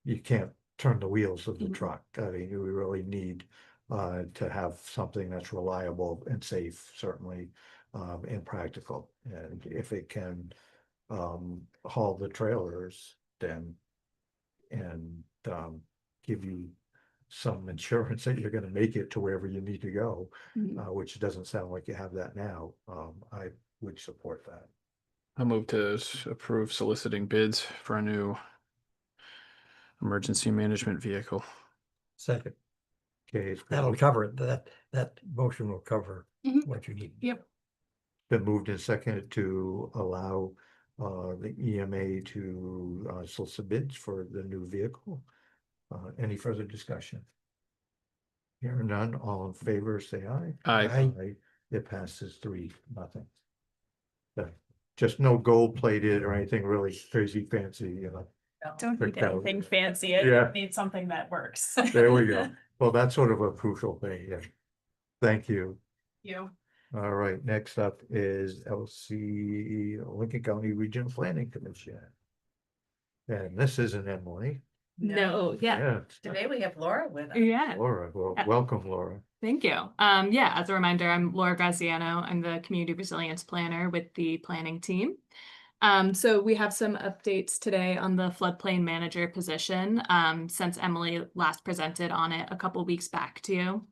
Speaker 1: you can't turn the wheels of the
Speaker 9: Mhm.
Speaker 1: truck. I mean, we really need to have something that's reliable and safe, certainly, and practical. And if it can haul the trailers, then and give you some insurance that you're gonna make it to wherever you need to go,
Speaker 9: Mhm.
Speaker 1: which doesn't sound like you have that now. I would support that.
Speaker 3: I move to approve soliciting bids for a new emergency management vehicle.
Speaker 5: Second,
Speaker 1: Okay, it's
Speaker 5: that'll cover it. That motion will cover
Speaker 9: Mhm.
Speaker 5: what you need.
Speaker 9: Yep.
Speaker 1: been moved and seconded to allow the EMA to solicit bids for the new vehicle. Any further discussion? Hearing none, all in favor, say aye.
Speaker 3: Aye.
Speaker 1: It passes 3-0. Just no gold plated or anything really crazy fancy,
Speaker 9: Don't need
Speaker 1: Picked out.
Speaker 9: anything fancy.
Speaker 1: Yeah.
Speaker 9: I need something that works.
Speaker 1: There we go. Well, that's sort of a crucial thing, yeah. Thank you.
Speaker 9: You.
Speaker 1: All right, next up is LC Lincoln County Regional Planning Commission. And this isn't Emily.
Speaker 10: No, yeah,
Speaker 6: today we have Laura with us.
Speaker 10: yeah,
Speaker 1: Laura, well,
Speaker 10: Yeah.
Speaker 1: welcome, Laura.
Speaker 10: thank you. Yeah, as a reminder, I'm Laura Graziano. I'm the Community Resilience Planner with the planning team. So we have some updates today on the floodplain manager position, since Emily last presented on it a couple weeks back to you.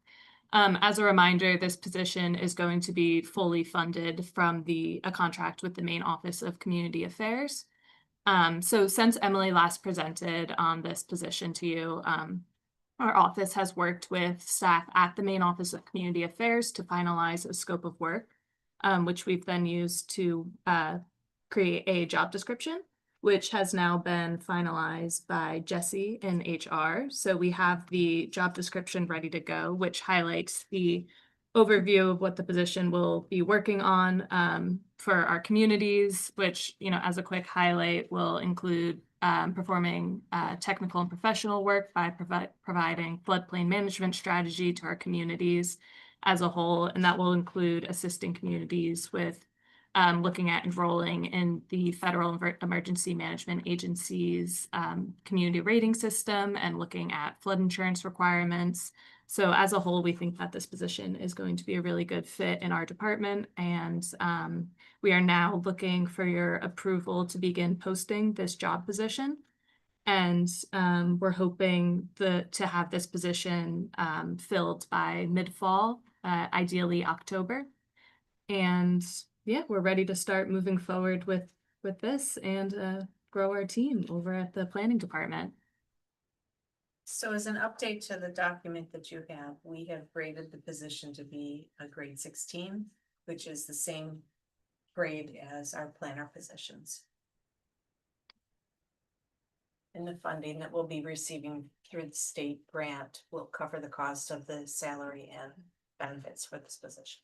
Speaker 10: As a reminder, this position is going to be fully funded from a contract with the Maine Office of Community Affairs. So since Emily last presented on this position to you, our office has worked with staff at the Maine Office of Community Affairs to finalize a scope of work, which we've then used to create a job description, which has now been finalized by Jesse in HR. So we have the job description ready to go, which highlights the overview of what the position will be working on for our communities, which, you know, as a quick highlight, will include performing technical and professional work by providing floodplain management strategy to our communities as a whole, and that will include assisting communities with looking at enrolling in the Federal Emergency Management Agency's community rating system and looking at flood insurance requirements. So as a whole, we think that this position is going to be a really good fit in our department, and we are now looking for your approval to begin posting this job position. And we're hoping to have this position filled by mid-fall, ideally October. And yeah, we're ready to start moving forward with this and grow our team over at the planning department.
Speaker 6: So as an update to the document that you have, we have graded the position to be a grade 16, which is the same grade as our planner positions. And the funding that we'll be receiving through the state grant will cover the cost of the salary and benefits for this position.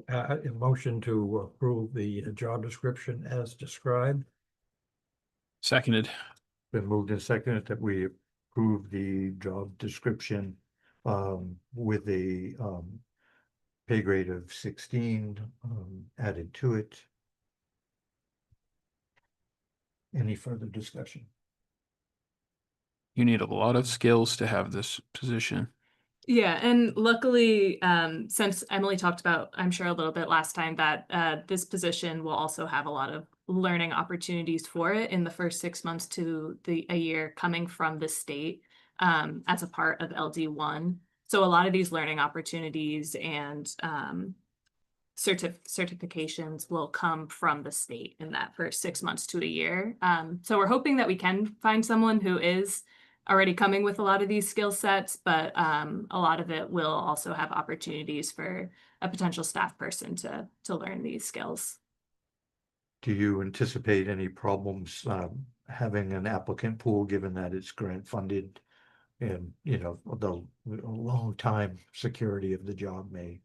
Speaker 5: A motion to approve the job description as described.
Speaker 3: Seconded.
Speaker 1: Been moved and seconded that we approve the job description with a pay grade of 16 added to it. Any further discussion?
Speaker 3: You need a lot of skills to have this position.
Speaker 10: Yeah, and luckily, since Emily talked about, I'm sure a little bit last time, that this position will also have a lot of learning opportunities for it in the first 6 months to a year coming from the state as a part of LD1. So a lot of these learning opportunities and certifications will come from the state in that first 6 months to a year. So we're hoping that we can find someone who is already coming with a lot of these skill sets, but a lot of it will also have opportunities for a potential staff person to learn these skills.
Speaker 1: Do you anticipate any problems having an applicant pool, given that it's grant funded? And, you know, the long time security of the job may.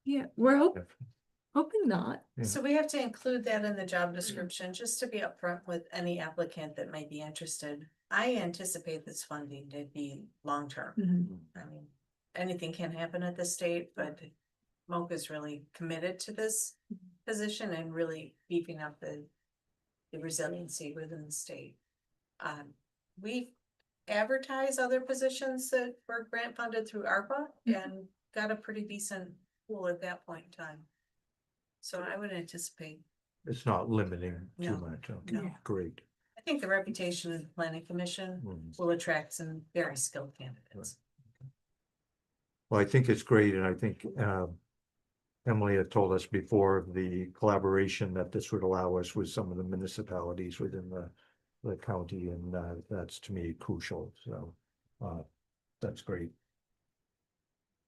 Speaker 10: Yeah, we're hoping not.
Speaker 1: Yeah.
Speaker 6: So we have to include that in the job description, just to be upfront with any applicant that might be interested. I anticipate this funding to be long-term. I mean, anything can happen at the state, but MOCA is really committed to this position and really beefing up the resiliency within the state. We advertise other positions that were grant funded through ARPA and got a pretty decent pool at that point in time. So I would anticipate.
Speaker 1: It's not limiting too
Speaker 6: No,
Speaker 1: much. Okay,
Speaker 6: no.
Speaker 1: great.
Speaker 6: I think the reputation of the planning commission will attract some very skilled candidates.
Speaker 1: Well, I think it's great, and I think Emily had told us before of the collaboration that this would allow us with some of the municipalities within the county, and that's to me crucial. So that's great.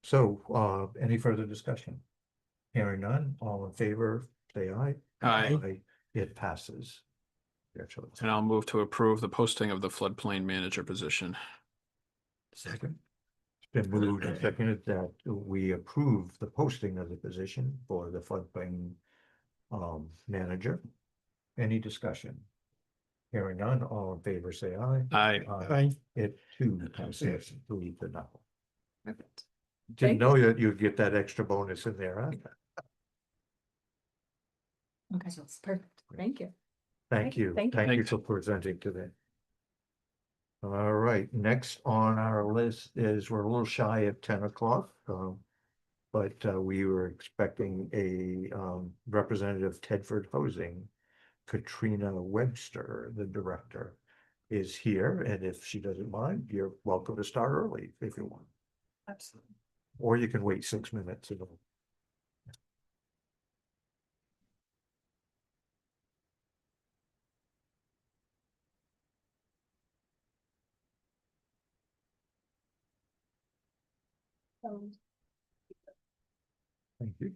Speaker 1: So any further discussion? Hearing none, all in favor, say aye.
Speaker 3: Aye.
Speaker 1: It passes. Congratulations.
Speaker 3: And I'll move to approve the posting of the floodplain manager position.
Speaker 1: Second. It's been moved and seconded that we approve the posting of the position for the floodplain manager. Any discussion? Hearing none, all in favor, say aye.
Speaker 3: Aye.
Speaker 5: Aye.
Speaker 1: It too passes 3-0.
Speaker 10: Perfect.
Speaker 1: Didn't know that you'd get that extra bonus in there, huh?
Speaker 10: Okay, perfect. Thank you.
Speaker 1: Thank you.
Speaker 10: Thank you.
Speaker 1: Thank you
Speaker 3: Thanks.
Speaker 1: for presenting today. All right, next on our list is, we're a little shy of 10 o'clock. But we were expecting a representative Tedford Housing, Katrina Webster, the director, is here, and if she doesn't mind, you're welcome to start early if you want.
Speaker 6: Absolutely.
Speaker 1: Or you can wait 6 minutes. Thank you.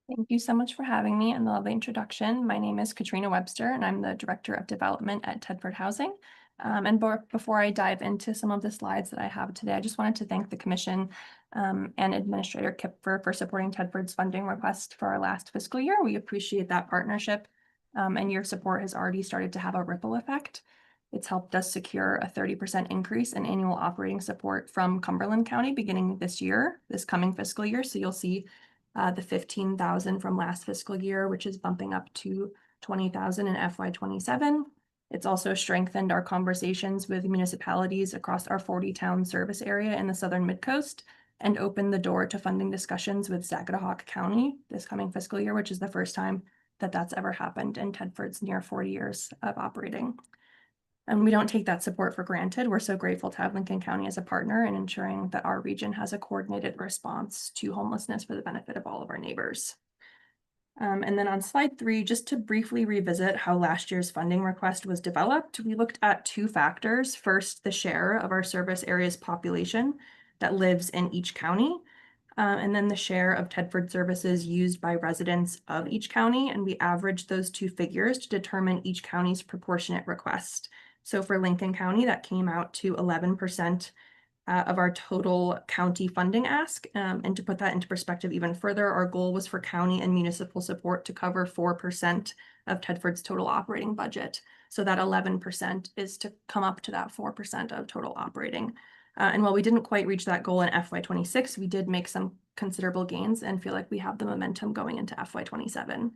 Speaker 11: Thank you so much for having me and the lovely introduction. My name is Katrina Webster and I'm the Director of Development at Tedford Housing. Before I dive into some of the slides that I have today, I just wanted to thank the Commission and Administrator Kipfer for supporting Tedford's funding request for our last fiscal year. We appreciate that partnership, and your support has already started to have a ripple effect. It's helped us secure a 30% increase in annual operating support from Cumberland County beginning this coming fiscal year. So you'll see the 15,000 from last fiscal year, which is bumping up to 20,000 in FY27. It's also strengthened our conversations with municipalities across our 40-town service area in the Southern Midcoast and opened the door to funding discussions with Sagadahoc County this coming fiscal year, which is the first time that that's ever happened in Tedford's near 40 years of operating. And we don't take that support for granted. We're so grateful to have Lincoln County as a partner in ensuring that our region has a coordinated response to homelessness for the benefit of all of our neighbors. And then on slide 3, just to briefly revisit how last year's funding request was developed, we looked at 2 factors. First, the share of our service area's population that lives in each county, and then the share of Tedford services used by residents of each county. And we averaged those 2 figures to determine each county's proportionate request. So for Lincoln County, that came out to 11% of our total county funding ask. And to put that into perspective even further, our goal was for county and municipal support to cover 4% of Tedford's total operating budget. So that 11% is to come up to that 4% of total operating. And while we didn't quite reach that goal in FY26, we did make some considerable gains and feel like we have the momentum going into FY27.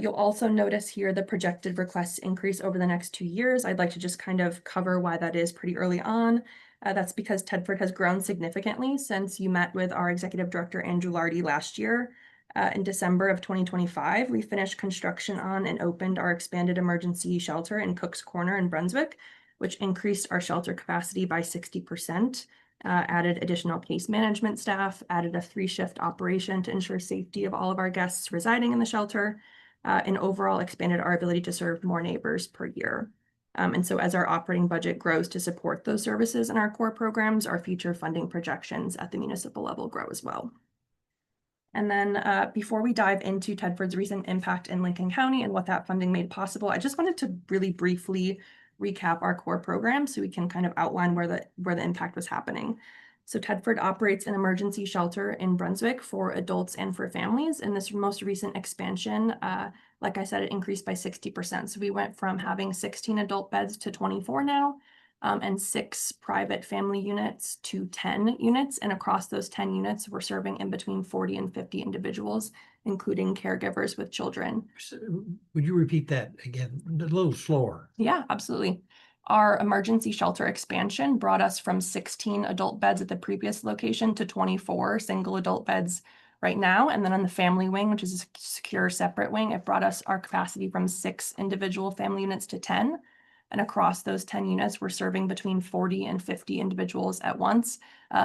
Speaker 11: You'll also notice here the projected requests increase over the next 2 years. I'd like to just kind of cover why that is pretty early on. That's because Tedford has grown significantly since you met with our Executive Director, Andrew Lardy, last year. In December of 2025, we finished construction on and opened our expanded emergency shelter in Cook's Corner in Brunswick, which increased our shelter capacity by 60%, added additional case management staff, added a 3-shift operation to ensure safety of all of our guests residing in the shelter, and overall expanded our ability to serve more neighbors per year. And so as our operating budget grows to support those services and our core programs, our future funding projections at the municipal level grow as well. And then before we dive into Tedford's recent impact in Lincoln County and what that funding made possible, I just wanted to really briefly recap our core program so we can kind of outline where the impact was happening. So Tedford operates an emergency shelter in Brunswick for adults and for families. In this most recent expansion, like I said, it increased by 60%. So we went from having 16 adult beds to 24 now, and 6 private family units to 10 units. And across those 10 units, we're serving in between 40 and 50 individuals, including caregivers with children.
Speaker 5: Would you repeat that again, a little slower?
Speaker 11: Yeah, absolutely. Our emergency shelter expansion brought us from 16 adult beds at the previous location to 24 single adult beds right now. And then on the family wing, which is a secure separate wing, it brought us our capacity from 6 individual family units to 10. And across those 10 units, we're serving between 40 and 50 individuals at once.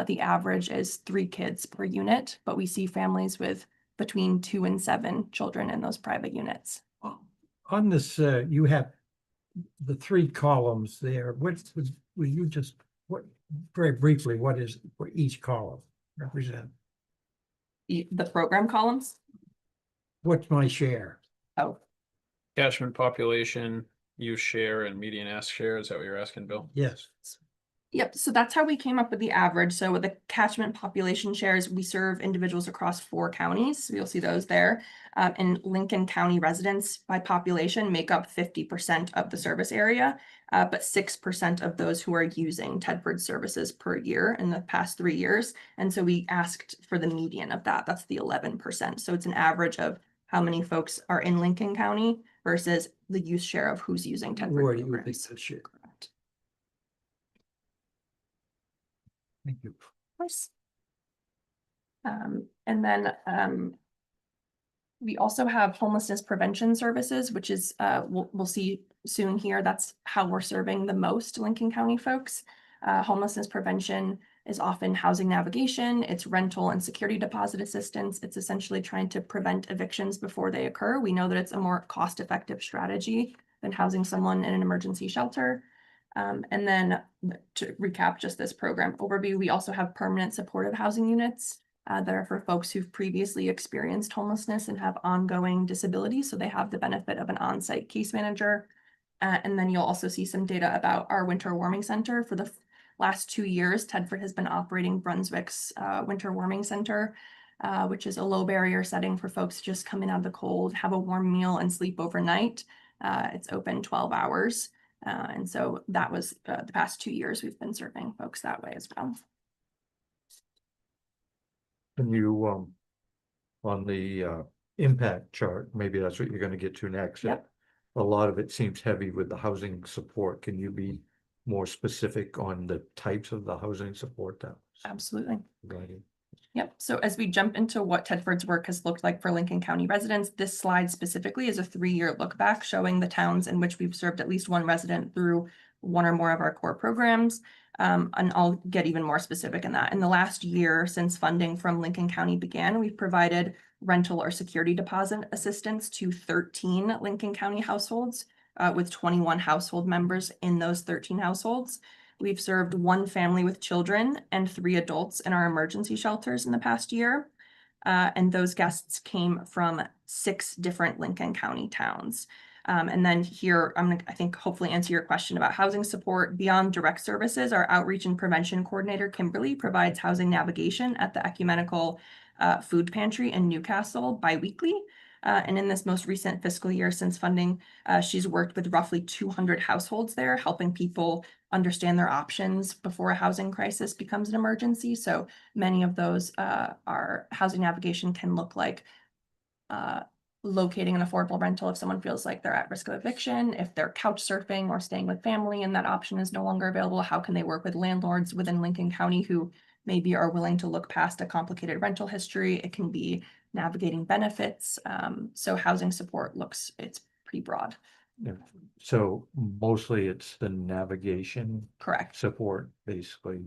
Speaker 11: The average is 3 kids per unit, but we see families with between 2 and 7 children in those private units.
Speaker 5: On this, you have the 3 columns there. Will you just, very briefly, what each column represent?
Speaker 11: The program columns?
Speaker 5: What's my share?
Speaker 11: Oh,
Speaker 3: Catchment population, use share, and median ask share. Is that what you're asking, Bill?
Speaker 5: Yes.
Speaker 11: yep. So that's how we came up with the average. So with the catchment population shares, we serve individuals across 4 counties. So you'll see those there. And Lincoln County residents by population make up 50% of the service area, but 6% of those who are using Tedford services per year in the past 3 years. And so we asked for the median of that. That's the 11%. So it's an average of how many folks are in Lincoln County versus the use share of who's using Tedford
Speaker 5: Where do you think
Speaker 11: programs.
Speaker 5: that share?
Speaker 11: Correct.
Speaker 5: Thank you.
Speaker 11: course. And then we also have homelessness prevention services, which is we'll see soon here. That's how we're serving the most Lincoln County folks. Homelessness prevention is often housing navigation, it's rental and security deposit assistance. It's essentially trying to prevent evictions before they occur. We know that it's a more cost-effective strategy than housing someone in an emergency shelter. And then to recap just this program overview, we also have permanent supportive housing units that are for folks who've previously experienced homelessness and have ongoing disability. So they have the benefit of an on-site case manager. And then you'll also see some data about our winter warming center. For the last 2 years, Tedford has been operating Brunswick's winter warming center, which is a low barrier setting for folks just coming out of the cold, have a warm meal and sleep overnight. It's open 12 hours. And so that was the past 2 years we've been serving folks that way as well.
Speaker 1: Can you, on the impact chart, maybe that's what you're gonna get to next.
Speaker 11: Yep.
Speaker 1: A lot of it seems heavy with the housing support. Can you be more specific on the types of the housing support that?
Speaker 11: Absolutely.
Speaker 1: Provided?
Speaker 11: Yep. So as we jump into what Tedford's work has looked like for Lincoln County residents, this slide specifically is a 3-year look back showing the towns in which we've served at least one resident through one or more of our core programs. And I'll get even more specific in that. In the last year since funding from Lincoln County began, we've provided rental or security deposit assistance to 13 Lincoln County households with 21 household members in those 13 households. We've served 1 family with children and 3 adults in our emergency shelters in the past year. And those guests came from 6 different Lincoln County towns. And then here, I'm gonna, I think, hopefully answer your question about housing support. Beyond direct services, our outreach and prevention coordinator, Kimberly, provides housing navigation at the Ecumenical Food Pantry in Newcastle bi-weekly. And in this most recent fiscal year since funding, she's worked with roughly 200 households there, helping people understand their options before a housing crisis becomes an emergency. So many of those are housing navigation can look like locating an affordable rental if someone feels like they're at risk of eviction, if they're couch surfing or staying with family and that option is no longer available, how can they work with landlords within Lincoln County who maybe are willing to look past a complicated rental history. It can be navigating benefits. So housing support it's pretty broad.
Speaker 1: Yeah. So mostly it's the navigation
Speaker 11: Correct.
Speaker 1: support, basically,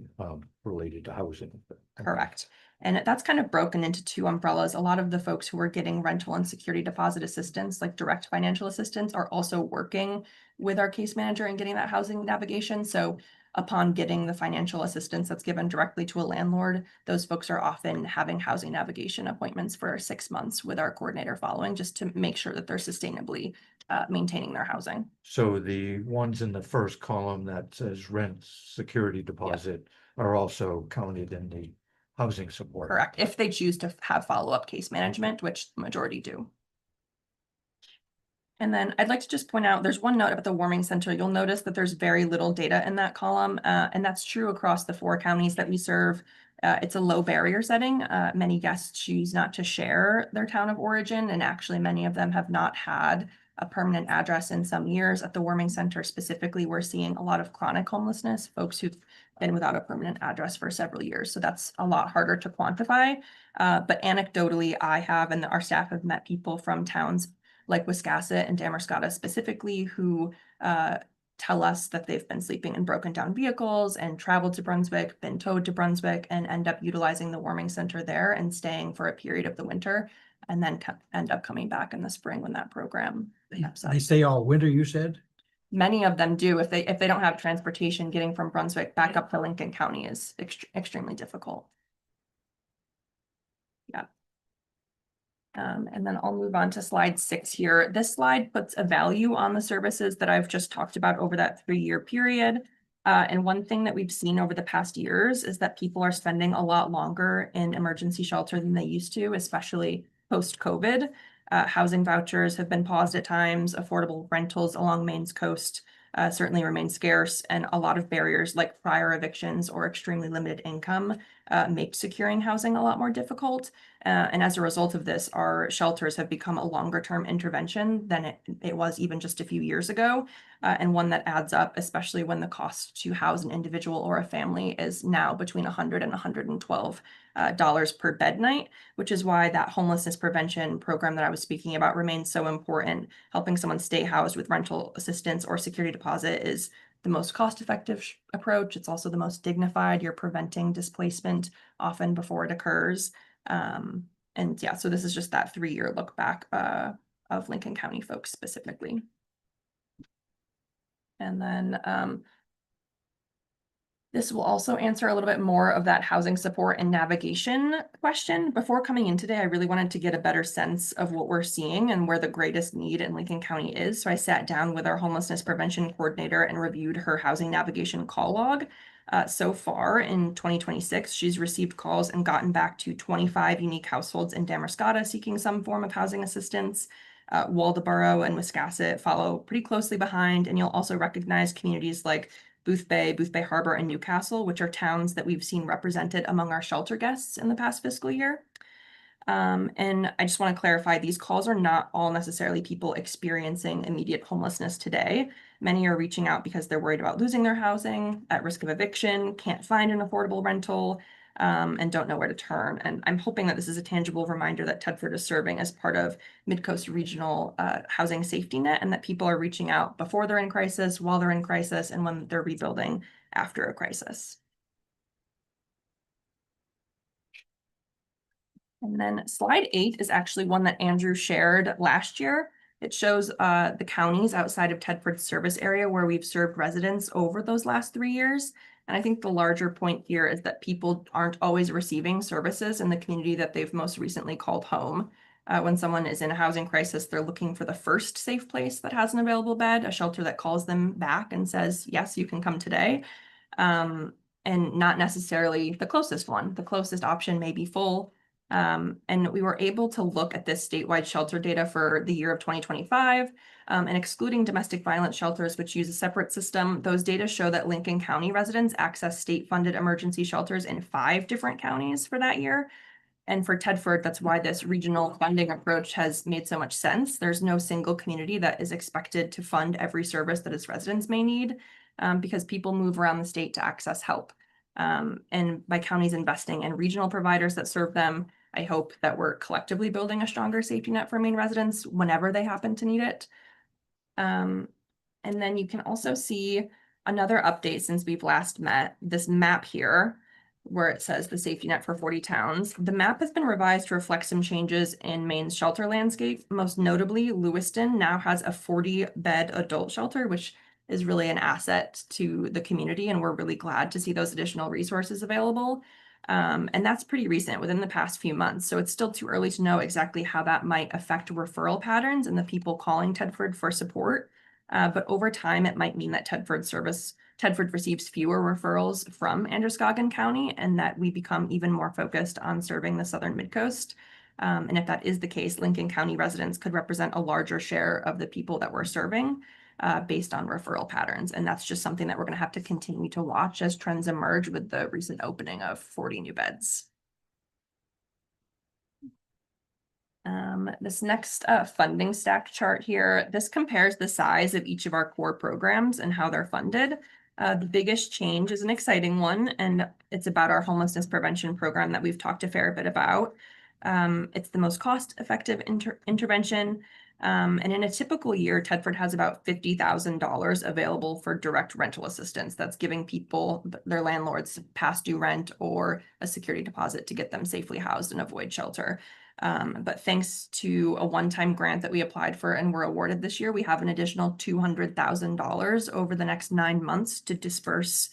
Speaker 1: related to housing.
Speaker 11: Correct. And that's kind of broken into 2 umbrellas. A lot of the folks who are getting rental and security deposit assistance, like direct financial assistance, are also working with our case manager and getting that housing navigation. So upon getting the financial assistance that's given directly to a landlord, those folks are often having housing navigation appointments for 6 months with our coordinator following, just to make sure that they're sustainably maintaining their housing.
Speaker 1: So the ones in the first column that says rent security deposit are also counted in the housing support.
Speaker 11: Correct. If they choose to have follow-up case management, which the majority do. And then I'd like to just point out, there's one note about the warming center. You'll notice that there's very little data in that column, and that's true across the 4 counties that we serve. It's a low barrier setting. Many guests choose not to share their town of origin, and actually many of them have not had a permanent address in some years. At the warming center specifically, we're seeing a lot of chronic homelessness, folks who've been without a permanent address for several years. So that's a lot harder to quantify. But anecdotally, I have, and our staff have met people from towns like Wiscasset and Damascotta specifically who tell us that they've been sleeping in broken down vehicles and traveled to Brunswick, been towed to Brunswick, and end up utilizing the warming center there and staying for a period of the winter, and then end up coming back in the spring when that program picks up.
Speaker 5: They stay all winter, you said?
Speaker 11: Many of them do. If they don't have transportation, getting from Brunswick back up to Lincoln County is extremely difficult. Yeah. And then I'll move on to slide 6 here. This slide puts a value on the services that I've just talked about over that 3-year period. And one thing that we've seen over the past years is that people are spending a lot longer in emergency shelter than they used to, especially post-COVID. Housing vouchers have been paused at times. Affordable rentals along Maine's coast certainly remain scarce, and a lot of barriers like prior evictions or extremely limited income make securing housing a lot more difficult. And as a result of this, our shelters have become a longer term intervention than it was even just a few years ago. And one that adds up, especially when the cost to house an individual or a family is now between $100 and $112 per bed night, which is why that homelessness prevention program that I was speaking about remains so important. Helping someone stay housed with rental assistance or security deposit is the most cost-effective approach. It's also the most dignified. You're preventing displacement often before it occurs. And yeah, so this is just that 3-year look back of Lincoln County folks specifically. And then this will also answer a little bit more of that housing support and navigation question. Before coming in today, I really wanted to get a better sense of what we're seeing and where the greatest need in Lincoln County is. So I sat down with our homelessness prevention coordinator and reviewed her housing navigation call log. So far in 2026, she's received calls and gotten back to 25 unique households in Damariscotta seeking some form of housing assistance. Waldoboro and Wiscasset follow pretty closely behind, and you'll also recognize communities like Booth Bay Harbor, and Newcastle, which are towns that we've seen represented among our shelter guests in the past fiscal year. And I just want to clarify, these calls are not all necessarily people experiencing immediate homelessness today. Many are reaching out because they're worried about losing their housing, at risk of eviction, can't find an affordable rental, and don't know where to turn. And I'm hoping that this is a tangible reminder that Tedford is serving as part of Midcoast Regional Housing Safety Net, and that people are reaching out before they're in crisis, while they're in crisis, and when they're rebuilding after a crisis. And then slide 8 is actually one that Andrew shared last year. It shows the counties outside of Tedford's service area where we've served residents over those last 3 years. And I think the larger point here is that people aren't always receiving services in the community that they've most recently called home. When someone is in a housing crisis, they're looking for the first safe place that has an available bed, a shelter that calls them back and says, yes, you can come today. And not necessarily the closest one. The closest option may be full. And we were able to look at this statewide shelter data for the year of 2025, and excluding domestic violence shelters, which use a separate system. Those data show that Lincoln County residents access state-funded emergency shelters in 5 different counties for that year. And for Tedford, that's why this regional funding approach has made so much sense. There's no single community that is expected to fund every service that its residents may need, because people move around the state to access help. And by counties investing in regional providers that serve them, I hope that we're collectively building a stronger safety net for Maine residents whenever they happen to need it. And then you can also see another update since we've last met, this map here, where it says the safety net for 40 towns. The map has been revised to reflect some changes in Maine's shelter landscape. Most notably, Lewiston now has a 40-bed adult shelter, which is really an asset to the community, and we're really glad to see those additional resources available. And that's pretty recent, within the past few months. So it's still too early to know exactly how that might affect referral patterns and the people calling Tedford for support. But over time, it might mean that Tedford receives fewer referrals from Androscoggin County, and that we become even more focused on serving the Southern Midcoast. And if that is the case, Lincoln County residents could represent a larger share of the people that we're serving, based on referral patterns. And that's just something that we're going to have to continue to watch as trends emerge with the recent opening of 40 new beds. This next funding stack chart here, this compares the size of each of our core programs and how they're funded. The biggest change is an exciting one, and it's about our homelessness prevention program that we've talked a fair bit about. It's the most cost-effective intervention. And in a typical year, Tedford has about $50,000 available for direct rental assistance. That's giving people, their landlords, past due rent or a security deposit to get them safely housed and avoid shelter. But thanks to a one-time grant that we applied for and were awarded this year, we have an additional $200,000 over the next 9 months to disperse,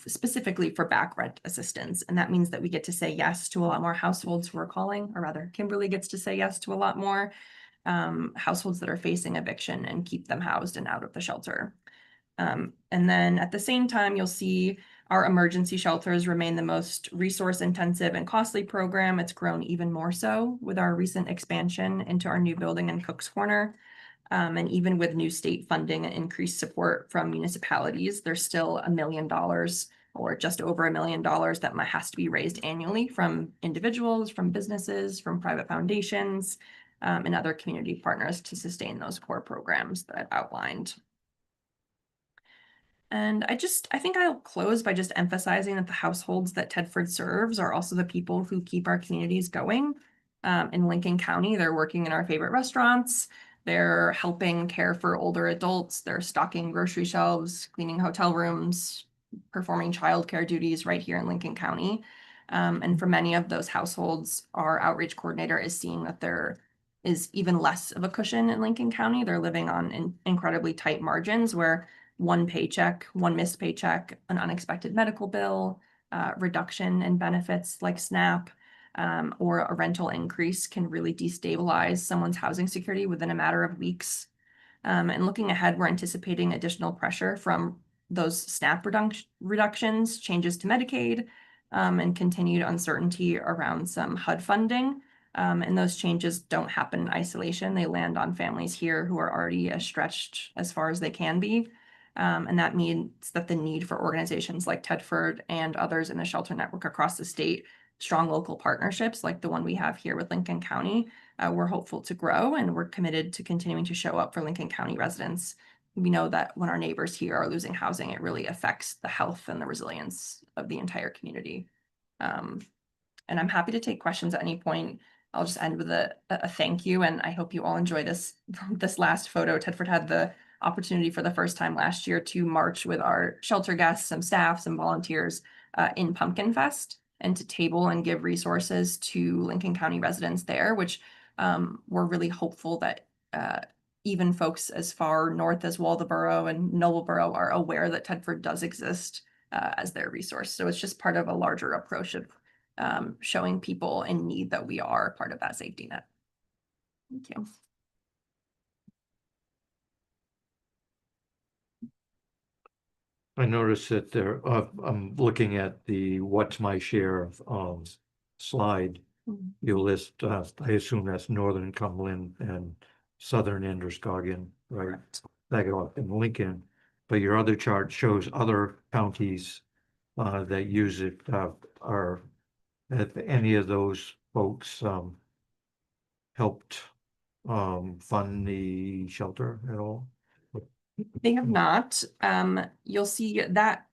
Speaker 11: specifically for back rent assistance. And that means that we get to say yes to a lot more households who are calling, or rather Kimberly gets to say yes to a lot more households that are facing eviction and keep them housed and out of the shelter. And then at the same time, you'll see our emergency shelters remain the most resource intensive and costly program. It's grown even more so with our recent expansion into our new building in Cook's Corner. And even with new state funding and increased support from municipalities, there's still $1 million or just over $1 million that has to be raised annually from individuals, from businesses, from private foundations, and other community partners to sustain those core programs that I've outlined. And I think I'll close by just emphasizing that the households that Tedford serves are also the people who keep our communities going. In Lincoln County, they're working in our favorite restaurants, they're helping care for older adults, they're stocking grocery shelves, cleaning hotel rooms, performing childcare duties right here in Lincoln County. And for many of those households, our outreach coordinator is seeing that there is even less of a cushion in Lincoln County. They're living on incredibly tight margins where one paycheck, one missed paycheck, an unexpected medical bill, reduction in benefits like SNAP, or a rental increase can really destabilize someone's housing security within a matter of weeks. And looking ahead, we're anticipating additional pressure from those SNAP reductions, changes to Medicaid, and continued uncertainty around some HUD funding. And those changes don't happen in isolation. They land on families here who are already as stretched as far as they can be. And that means that the need for organizations like Tedford and others in the shelter network across the state, strong local partnerships like the one we have here with Lincoln County, we're hopeful to grow, and we're committed to continuing to show up for Lincoln County residents. We know that when our neighbors here are losing housing, it really affects the health and the resilience of the entire community. And I'm happy to take questions at any point. I'll just end with a thank you, and I hope you all enjoy this last photo. Tedford had the opportunity for the first time last year to march with our shelter guests, some staff, some volunteers in Pumpkin Fest, and to table and give resources to Lincoln County residents there, which we're really hopeful that even folks as far north as Waldoboro and Noblesboro are aware that Tedford does exist as their resource. So it's just part of a larger approach of showing people in need that we are part of that safety net. Thank you.
Speaker 1: I noticed that there, I'm looking at the what's my share of slide.
Speaker 11: Mhm.
Speaker 1: You list, I assume that's Northern Cumberland and Southern Androscoggin, right?
Speaker 11: Correct.
Speaker 1: Saginaw and Lincoln, but your other chart shows other counties that use it. Are have any of those folks helped fund the shelter at all?
Speaker 11: They have not. You'll see that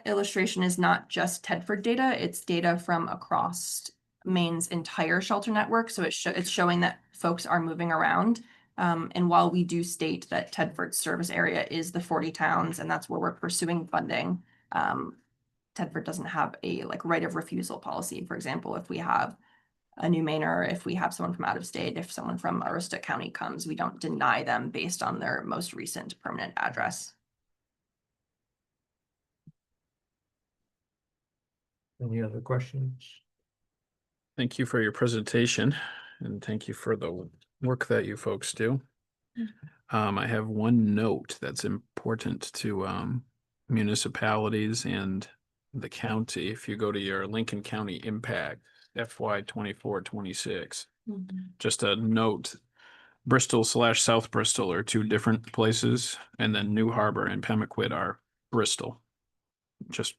Speaker 11: illustration is not just Tedford data, it's data from across Maine's entire shelter network. So it's showing that folks are moving around. And while we do state that Tedford's service area is the 40 towns, and that's where we're pursuing funding, Tedford doesn't have a right of refusal policy. For example, if we have a new Mainer, if we have someone from out of state, if someone from Aroostook County comes, we don't deny them based on their most recent permanent address.
Speaker 1: Any other questions?
Speaker 3: Thank you for your presentation, and thank you for the work that you folks do. I have one note that's important to municipalities and the county. If you go to your Lincoln County impact FY 24-26, just a note, Bristol/South Bristol are two different places, and then New Harbor and Pemaquid are Bristol. Just,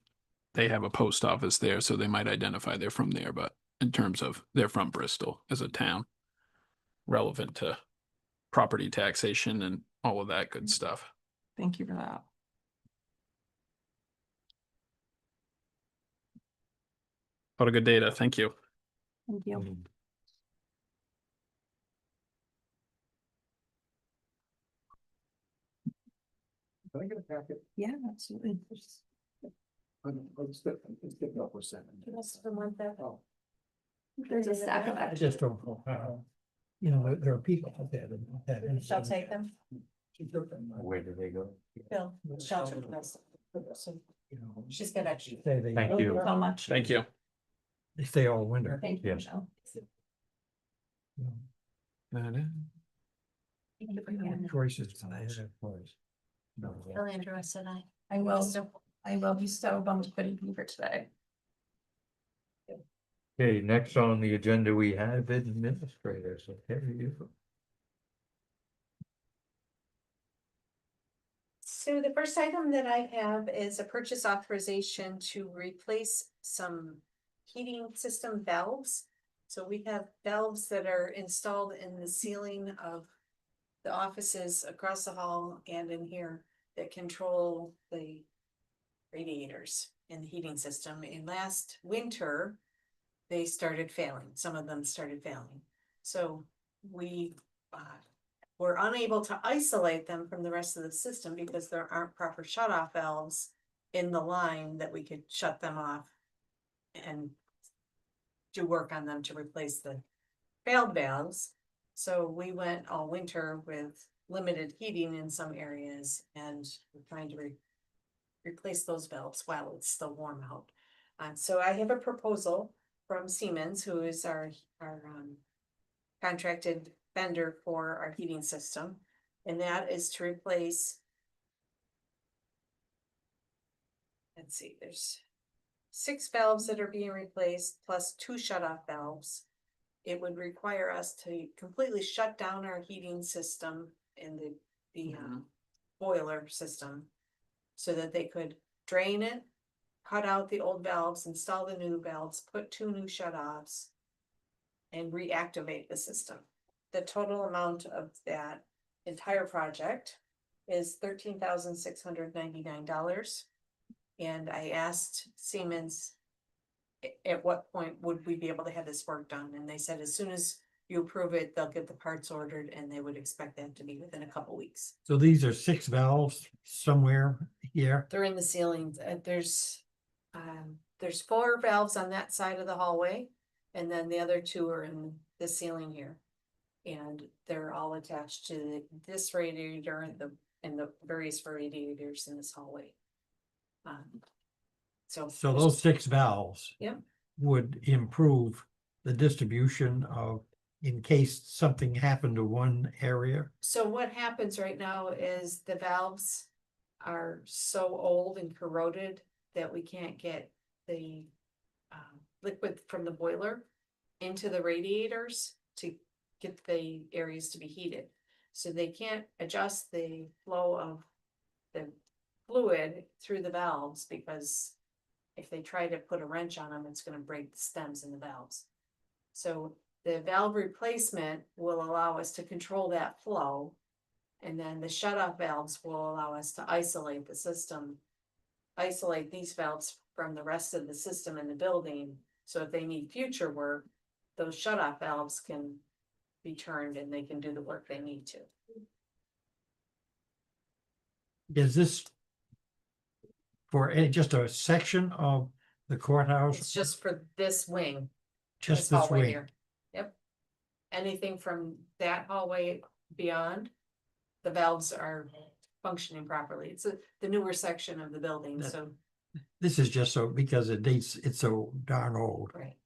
Speaker 3: they have a post office there, so they might identify they're from there, but in terms of they're from Bristol as a town, relevant to property taxation and all of that good stuff.
Speaker 11: Thank you for that.
Speaker 3: A lot of good data. Thank you.
Speaker 11: Thank you.
Speaker 5: Can I get a packet?
Speaker 11: Yeah, absolutely.
Speaker 5: Let's get up for a second.
Speaker 6: That's the one that.
Speaker 5: Oh,
Speaker 11: There's a stack of
Speaker 5: I just don't know how, there are people out there that.
Speaker 6: Shall take them.
Speaker 1: Where do they go?
Speaker 6: Bill, shelter. So she's got extra.
Speaker 1: Thank you.
Speaker 11: So much.
Speaker 3: Thank you.
Speaker 5: They stay all winter.
Speaker 11: Thank you,
Speaker 1: Yes.
Speaker 11: Michelle.
Speaker 5: Choices tonight.
Speaker 6: Bill Andrew, I said
Speaker 11: I will be so bummed to couldn't be here today.
Speaker 1: Okay, next on the agenda, we have administrators. Okay, you.
Speaker 6: So the first item that I have is a purchase authorization to replace some heating system valves. So we have valves that are installed in the ceiling of the offices across the hall and in here that control the radiators in the heating system. And last winter, they started failing. Some of them started failing. So we were unable to isolate them from the rest of the system because there aren't proper shut-off valves in the line that we could shut them off and do work on them to replace the failed valves. So we went all winter with limited heating in some areas, and we're trying to replace those valves while it's still warm out. So I have a proposal from Siemens, who is our contracted vendor for our heating system, and that is to replace. Let's see, there's 6 valves that are being replaced plus 2 shut-off valves. It would require us to completely shut down our heating system and the boiler system so that they could drain it, cut out the old valves, install the new valves, put 2 new shut-offs, and reactivate the system. The total amount of that entire project is $13,699. And I asked Siemens at what point would we be able to have this work done? And they said, as soon as you approve it, they'll get the parts ordered, and they would expect that to be within a couple weeks.
Speaker 5: So these are 6 valves somewhere here.
Speaker 6: They're in the ceilings. There's 4 valves on that side of the hallway, and then the other 2 are in the ceiling here. And they're all attached to this radiator and the various radiators in this hallway. So
Speaker 5: Those 6 valves.
Speaker 6: Yep.
Speaker 5: Would improve the distribution of, in case something happened to one area.
Speaker 6: So what happens right now is the valves are so old and corroded that we can't get the liquid from the boiler into the radiators to get the areas to be heated. So they can't adjust the flow of the fluid through the valves, because if they try to put a wrench on them, it's going to break the stems in the valves. So the valve replacement will allow us to control that flow. And then the shut-off valves will allow us to isolate the system, isolate these valves from the rest of the system in the building. So if they need future work, those shut-off valves can be turned and they can do the work they need to.
Speaker 5: Is this for just a section of the courthouse?
Speaker 6: It's just for this wing.
Speaker 5: Just
Speaker 6: this
Speaker 5: this
Speaker 6: hallway
Speaker 5: wing?
Speaker 6: here. Yep. Anything from that hallway beyond, the valves are functioning properly. It's the newer section of the building,
Speaker 5: That-
Speaker 6: so,
Speaker 5: This is just so, because it's so darn old.
Speaker 6: right.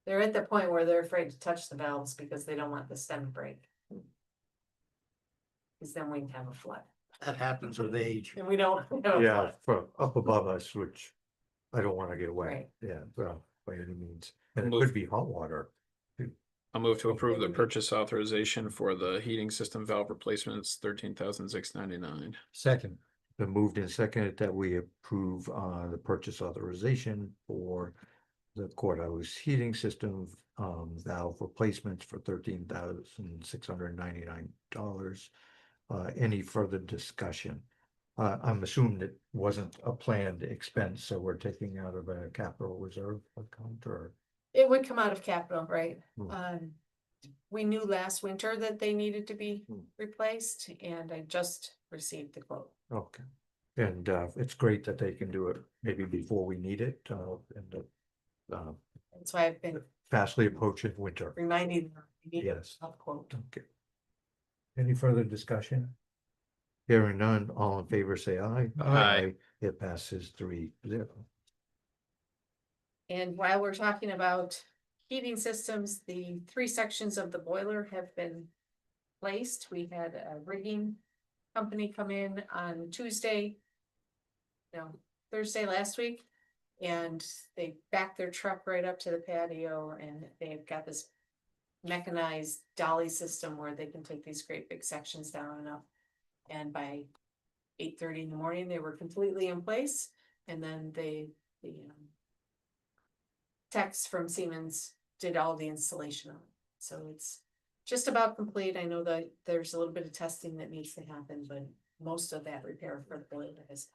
Speaker 6: They're at the point where they're afraid to touch the valves because they don't want the stem to break. Because then we can have a flood,
Speaker 5: That happens with age.
Speaker 6: and we don't. have a
Speaker 1: Yeah,
Speaker 6: flood.
Speaker 1: for up above us, which I don't want to get wet.
Speaker 6: Right.
Speaker 1: Yeah, well, by any means. And it
Speaker 3: Move.
Speaker 1: could be hot water.
Speaker 3: I'll move to approve the purchase authorization for the heating system valve replacements, $13,699.
Speaker 5: Second.
Speaker 1: Been moved and seconded that we approve the purchase authorization for the courthouse heating system valve replacements for $13,699. Any further discussion? I'm assuming it wasn't a planned expense, so we're taking out of a capital reserve account, or?
Speaker 6: It would come out of capital, right?
Speaker 1: Hmm.
Speaker 6: We knew last winter that they needed to be
Speaker 1: Hmm.
Speaker 6: replaced, and I just received the quote.
Speaker 1: Okay, and it's great that they can do it maybe before we need it, and
Speaker 6: That's why I've been
Speaker 1: fastly approaching winter.
Speaker 6: reminding them. we need a
Speaker 1: Yes.
Speaker 6: health quote.
Speaker 1: Okay. Any further discussion? Hearing none, all in favor, say aye.
Speaker 3: Aye.
Speaker 1: It passes 3-0.
Speaker 6: And while we're talking about heating systems, the 3 sections of the boiler have been placed. We had a rigging company come in on Tuesday, Thursday last week, and they backed their truck right up to the patio, and they've got this mechanized dolly system where they can take these great big sections down and up. And by 8:30 in the morning, they were completely in place, and then the techs from Siemens did all the installation on it. So it's just about complete. I know that there's a little bit of testing that needs to happen, but most of that repair for the boiler is,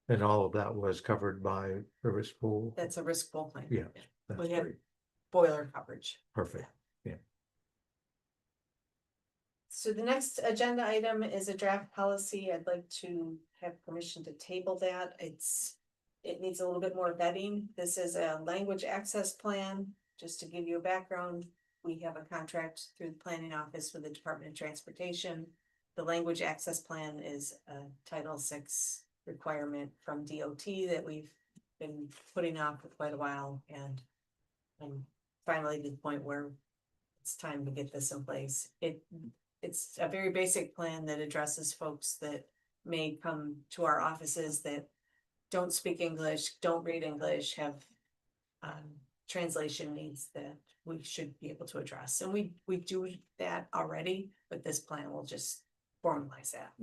Speaker 1: And all of that was covered by River Pool.
Speaker 6: that's a risk pool claim.
Speaker 1: Yeah, that's
Speaker 6: We have
Speaker 1: great.
Speaker 6: boiler coverage.
Speaker 1: Perfect.
Speaker 6: So the next agenda item is a draft policy. I'd like to have permission to table that. It needs a little bit more vetting. This is a language access plan. Just to give you a background, we have a contract through the planning office with the Department of Transportation. The language access plan is a Title VI requirement from DOT that we've been putting off for quite a while, and I'm finally to the point where it's time to get this in place. It's a very basic plan that addresses folks that may come to our offices that don't speak English, don't read English, have translation needs that we should be able to address. And we do that already, but this plan will just formalize that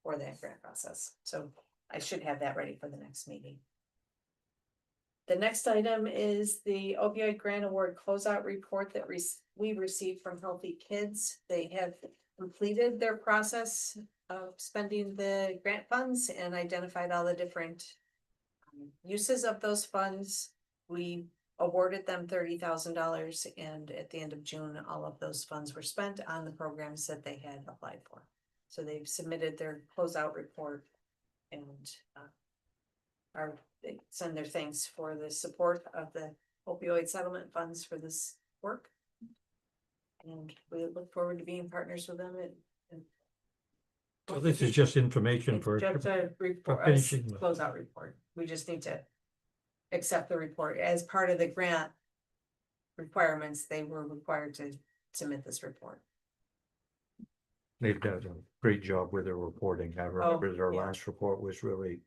Speaker 6: for that grant process. So I should have that ready for the next meeting. The next item is the opioid grant award closeout report that we received from Healthy Kids. They have completed their process of spending the grant funds and identified all the different uses of those funds. We awarded them $30,000, and at the end of June, all of those funds were spent on the programs that they had applied for. So they've submitted their closeout report and they send their thanks for the support of the opioid settlement funds for this work. And we look forward to being partners with them and
Speaker 5: So this is just information for.
Speaker 6: just a report,
Speaker 5: finishing the-
Speaker 6: closeout report. We just need to accept the report as part of the grant requirements. They were required to submit this report.
Speaker 1: They've done a great job with their reporting. I remember their
Speaker 6: yeah.
Speaker 1: last report was really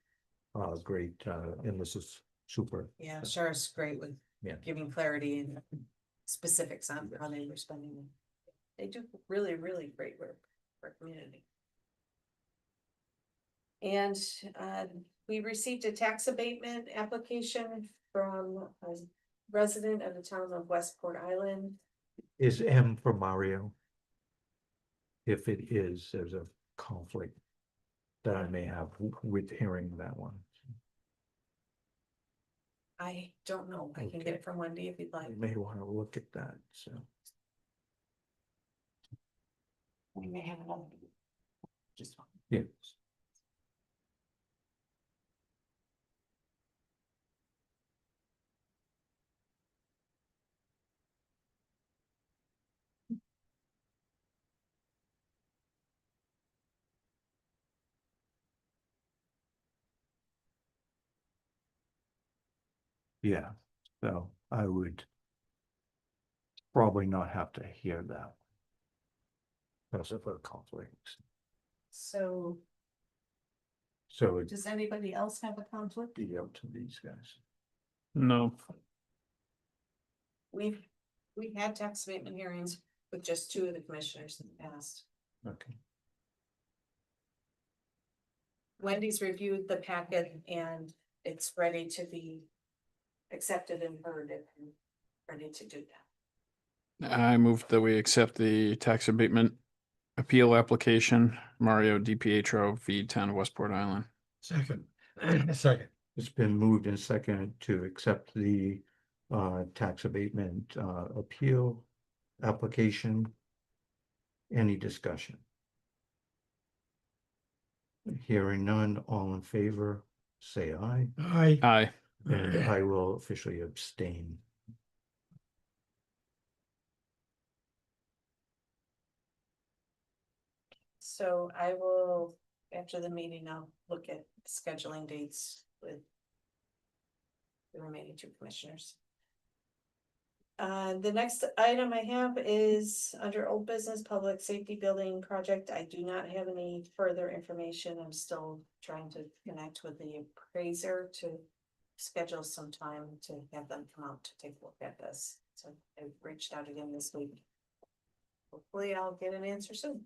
Speaker 1: great, and this is super.
Speaker 6: Yeah, Sheriff's great with
Speaker 1: Yeah.
Speaker 6: giving clarity and specifics on how they were spending them. They do really, really great work for our community. And we received a tax abatement application from a resident of the town of Westport Island.
Speaker 1: Is M for Mario? If it is, there's a conflict that I may have with hearing that one.
Speaker 6: I don't know. I can
Speaker 1: Okay.
Speaker 6: get it from Wendy if you'd like.
Speaker 1: You may want to look at that, so.
Speaker 6: We may have another. Just one.
Speaker 1: Yes. Yeah, so I would probably not have to hear that. Because of a conflict.
Speaker 6: So
Speaker 1: So it'd
Speaker 6: does anybody else have a conflict?
Speaker 1: be up to these guys.
Speaker 3: No,
Speaker 6: We've had tax abatement hearings with just two of the commissioners in the past.
Speaker 1: Okay.
Speaker 6: Wendy's reviewed the packet and it's ready to be accepted and heard and ready to do that.
Speaker 3: I moved that we accept the tax abatement appeal application, Mario DiPietro v. Town of Westport Island.
Speaker 5: Second, second.
Speaker 1: It's been moved and seconded to accept the tax abatement appeal application. Any discussion? Hearing none, all in favor, say aye,
Speaker 5: Aye.
Speaker 3: Aye.
Speaker 1: and I will officially abstain.
Speaker 6: So I will, after the meeting, I'll look at scheduling dates with the remaining two commissioners. The next item I have is under old business, public safety building project. I do not have any further information. I'm still trying to connect with the appraiser to schedule some time to have them come out to take a look at this. So I've reached out again this week. Hopefully I'll get an answer soon.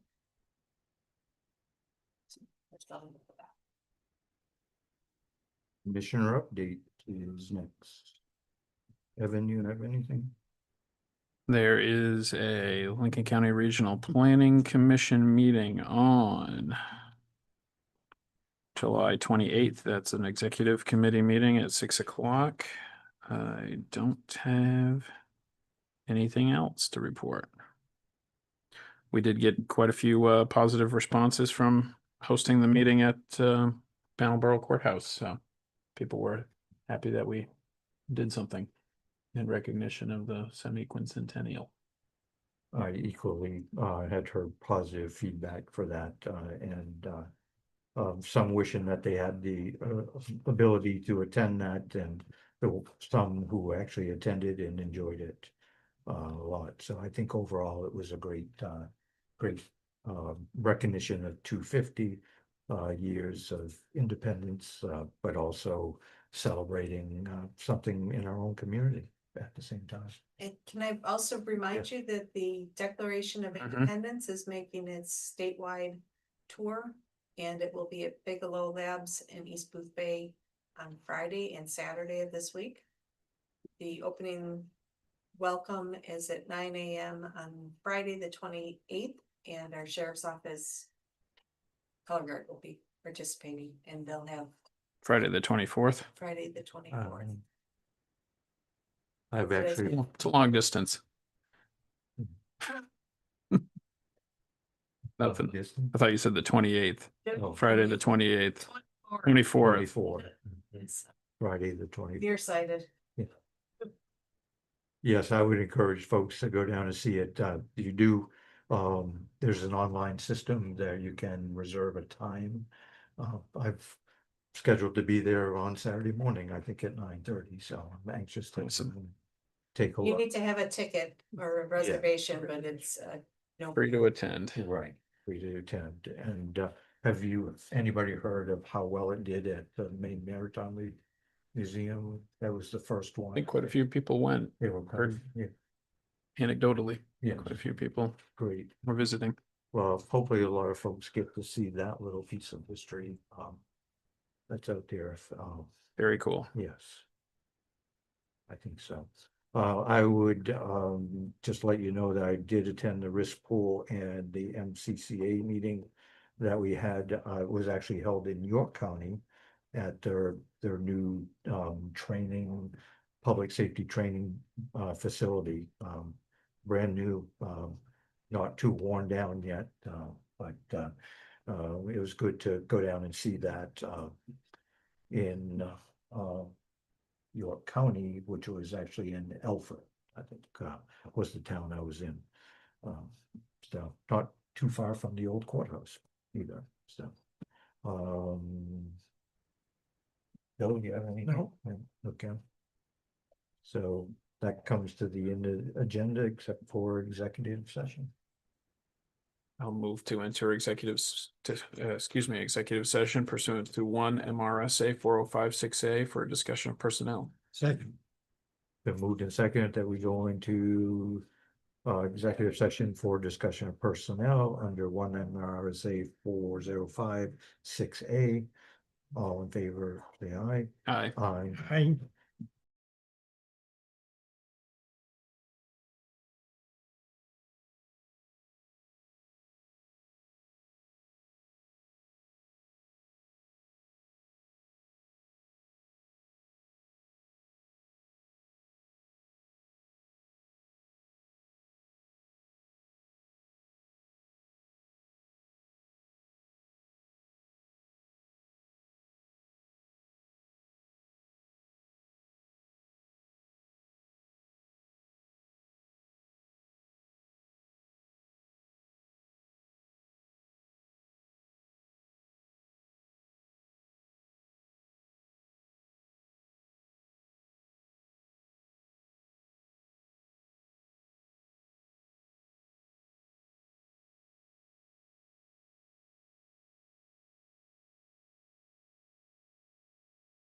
Speaker 1: Commissioner update is next. Evan, you have anything?
Speaker 3: There is a Lincoln County Regional Planning Commission meeting on July 28th. That's an executive committee meeting at 6 o'clock. I don't have anything else to report. We did get quite a few positive responses from hosting the meeting at Brattleboro Courthouse. So people were happy that we did something in recognition of the semi-quincentennial.
Speaker 1: I equally had heard positive feedback for that, and some wishing that they had the ability to attend that, and there were some who actually attended and enjoyed it a lot. So I think overall it was a great recognition of 250 years of independence, but also celebrating something in our own community at the same time.
Speaker 6: And can I also remind you that the Declaration of
Speaker 3: Mhm.
Speaker 6: Independence is making its statewide tour? And it will be at Bigelow Labs in East Booth Bay on Friday and Saturday of this week. The opening welcome is at 9 a.m. on Friday, the 28th, and our sheriff's office color guard will be participating, and they'll have
Speaker 3: Friday the 24th.
Speaker 6: Friday, the 24th.
Speaker 1: I've
Speaker 6: Today's
Speaker 1: actually,
Speaker 3: It's a long distance. Nothing.
Speaker 1: Distance?
Speaker 3: I thought you said the 28th.
Speaker 1: Oh,
Speaker 3: Friday the 28th.
Speaker 6: 24th.
Speaker 3: 24th.
Speaker 1: 24, Friday the 24th.
Speaker 6: Nearsighted.
Speaker 1: Yes, I would encourage folks to go down and see it. You do, there's an online system there you can reserve a time. I've scheduled to be there on Saturday morning, I think at 9:30, so I'm anxious to
Speaker 3: Awesome.
Speaker 1: take a
Speaker 6: You
Speaker 1: look.
Speaker 6: need to have a ticket or a reservation, but it's no.
Speaker 3: Free to attend.
Speaker 1: Right, free to attend. And have anybody heard of how well it did at the Maine Maritime Museum? That was the first
Speaker 3: I
Speaker 1: one.
Speaker 3: think quite a few people went
Speaker 1: They were
Speaker 3: heard.
Speaker 1: yeah,
Speaker 3: Anecdotally,
Speaker 1: yeah,
Speaker 3: quite a few people
Speaker 1: great.
Speaker 3: were visiting.
Speaker 1: Well, hopefully a lot of folks get to see that little piece of history. That's out there.
Speaker 3: Very cool.
Speaker 1: Yes. I think so. I would just let you know that I did attend the risk pool and the MCCA meeting that we had. Was actually held in York County at their new training, public safety training facility. Brand new, not too worn down yet, but it was good to go down and see that in York County, which was actually in Elford, I think, was the town I was in. So not too far from the old courthouse either, so. Bill, you have anything?
Speaker 5: No.
Speaker 1: Okay. So that comes to the end of the agenda, except for executive session.
Speaker 3: I'll move to enter executive session pursuant to 1 MRSA 4056A for a discussion of personnel.
Speaker 5: Second.
Speaker 1: Been moved and seconded that we go into executive session for discussion of personnel under 1 MRSA 4056A. All in favor, say aye.
Speaker 3: Aye.
Speaker 1: Aye.
Speaker 5: I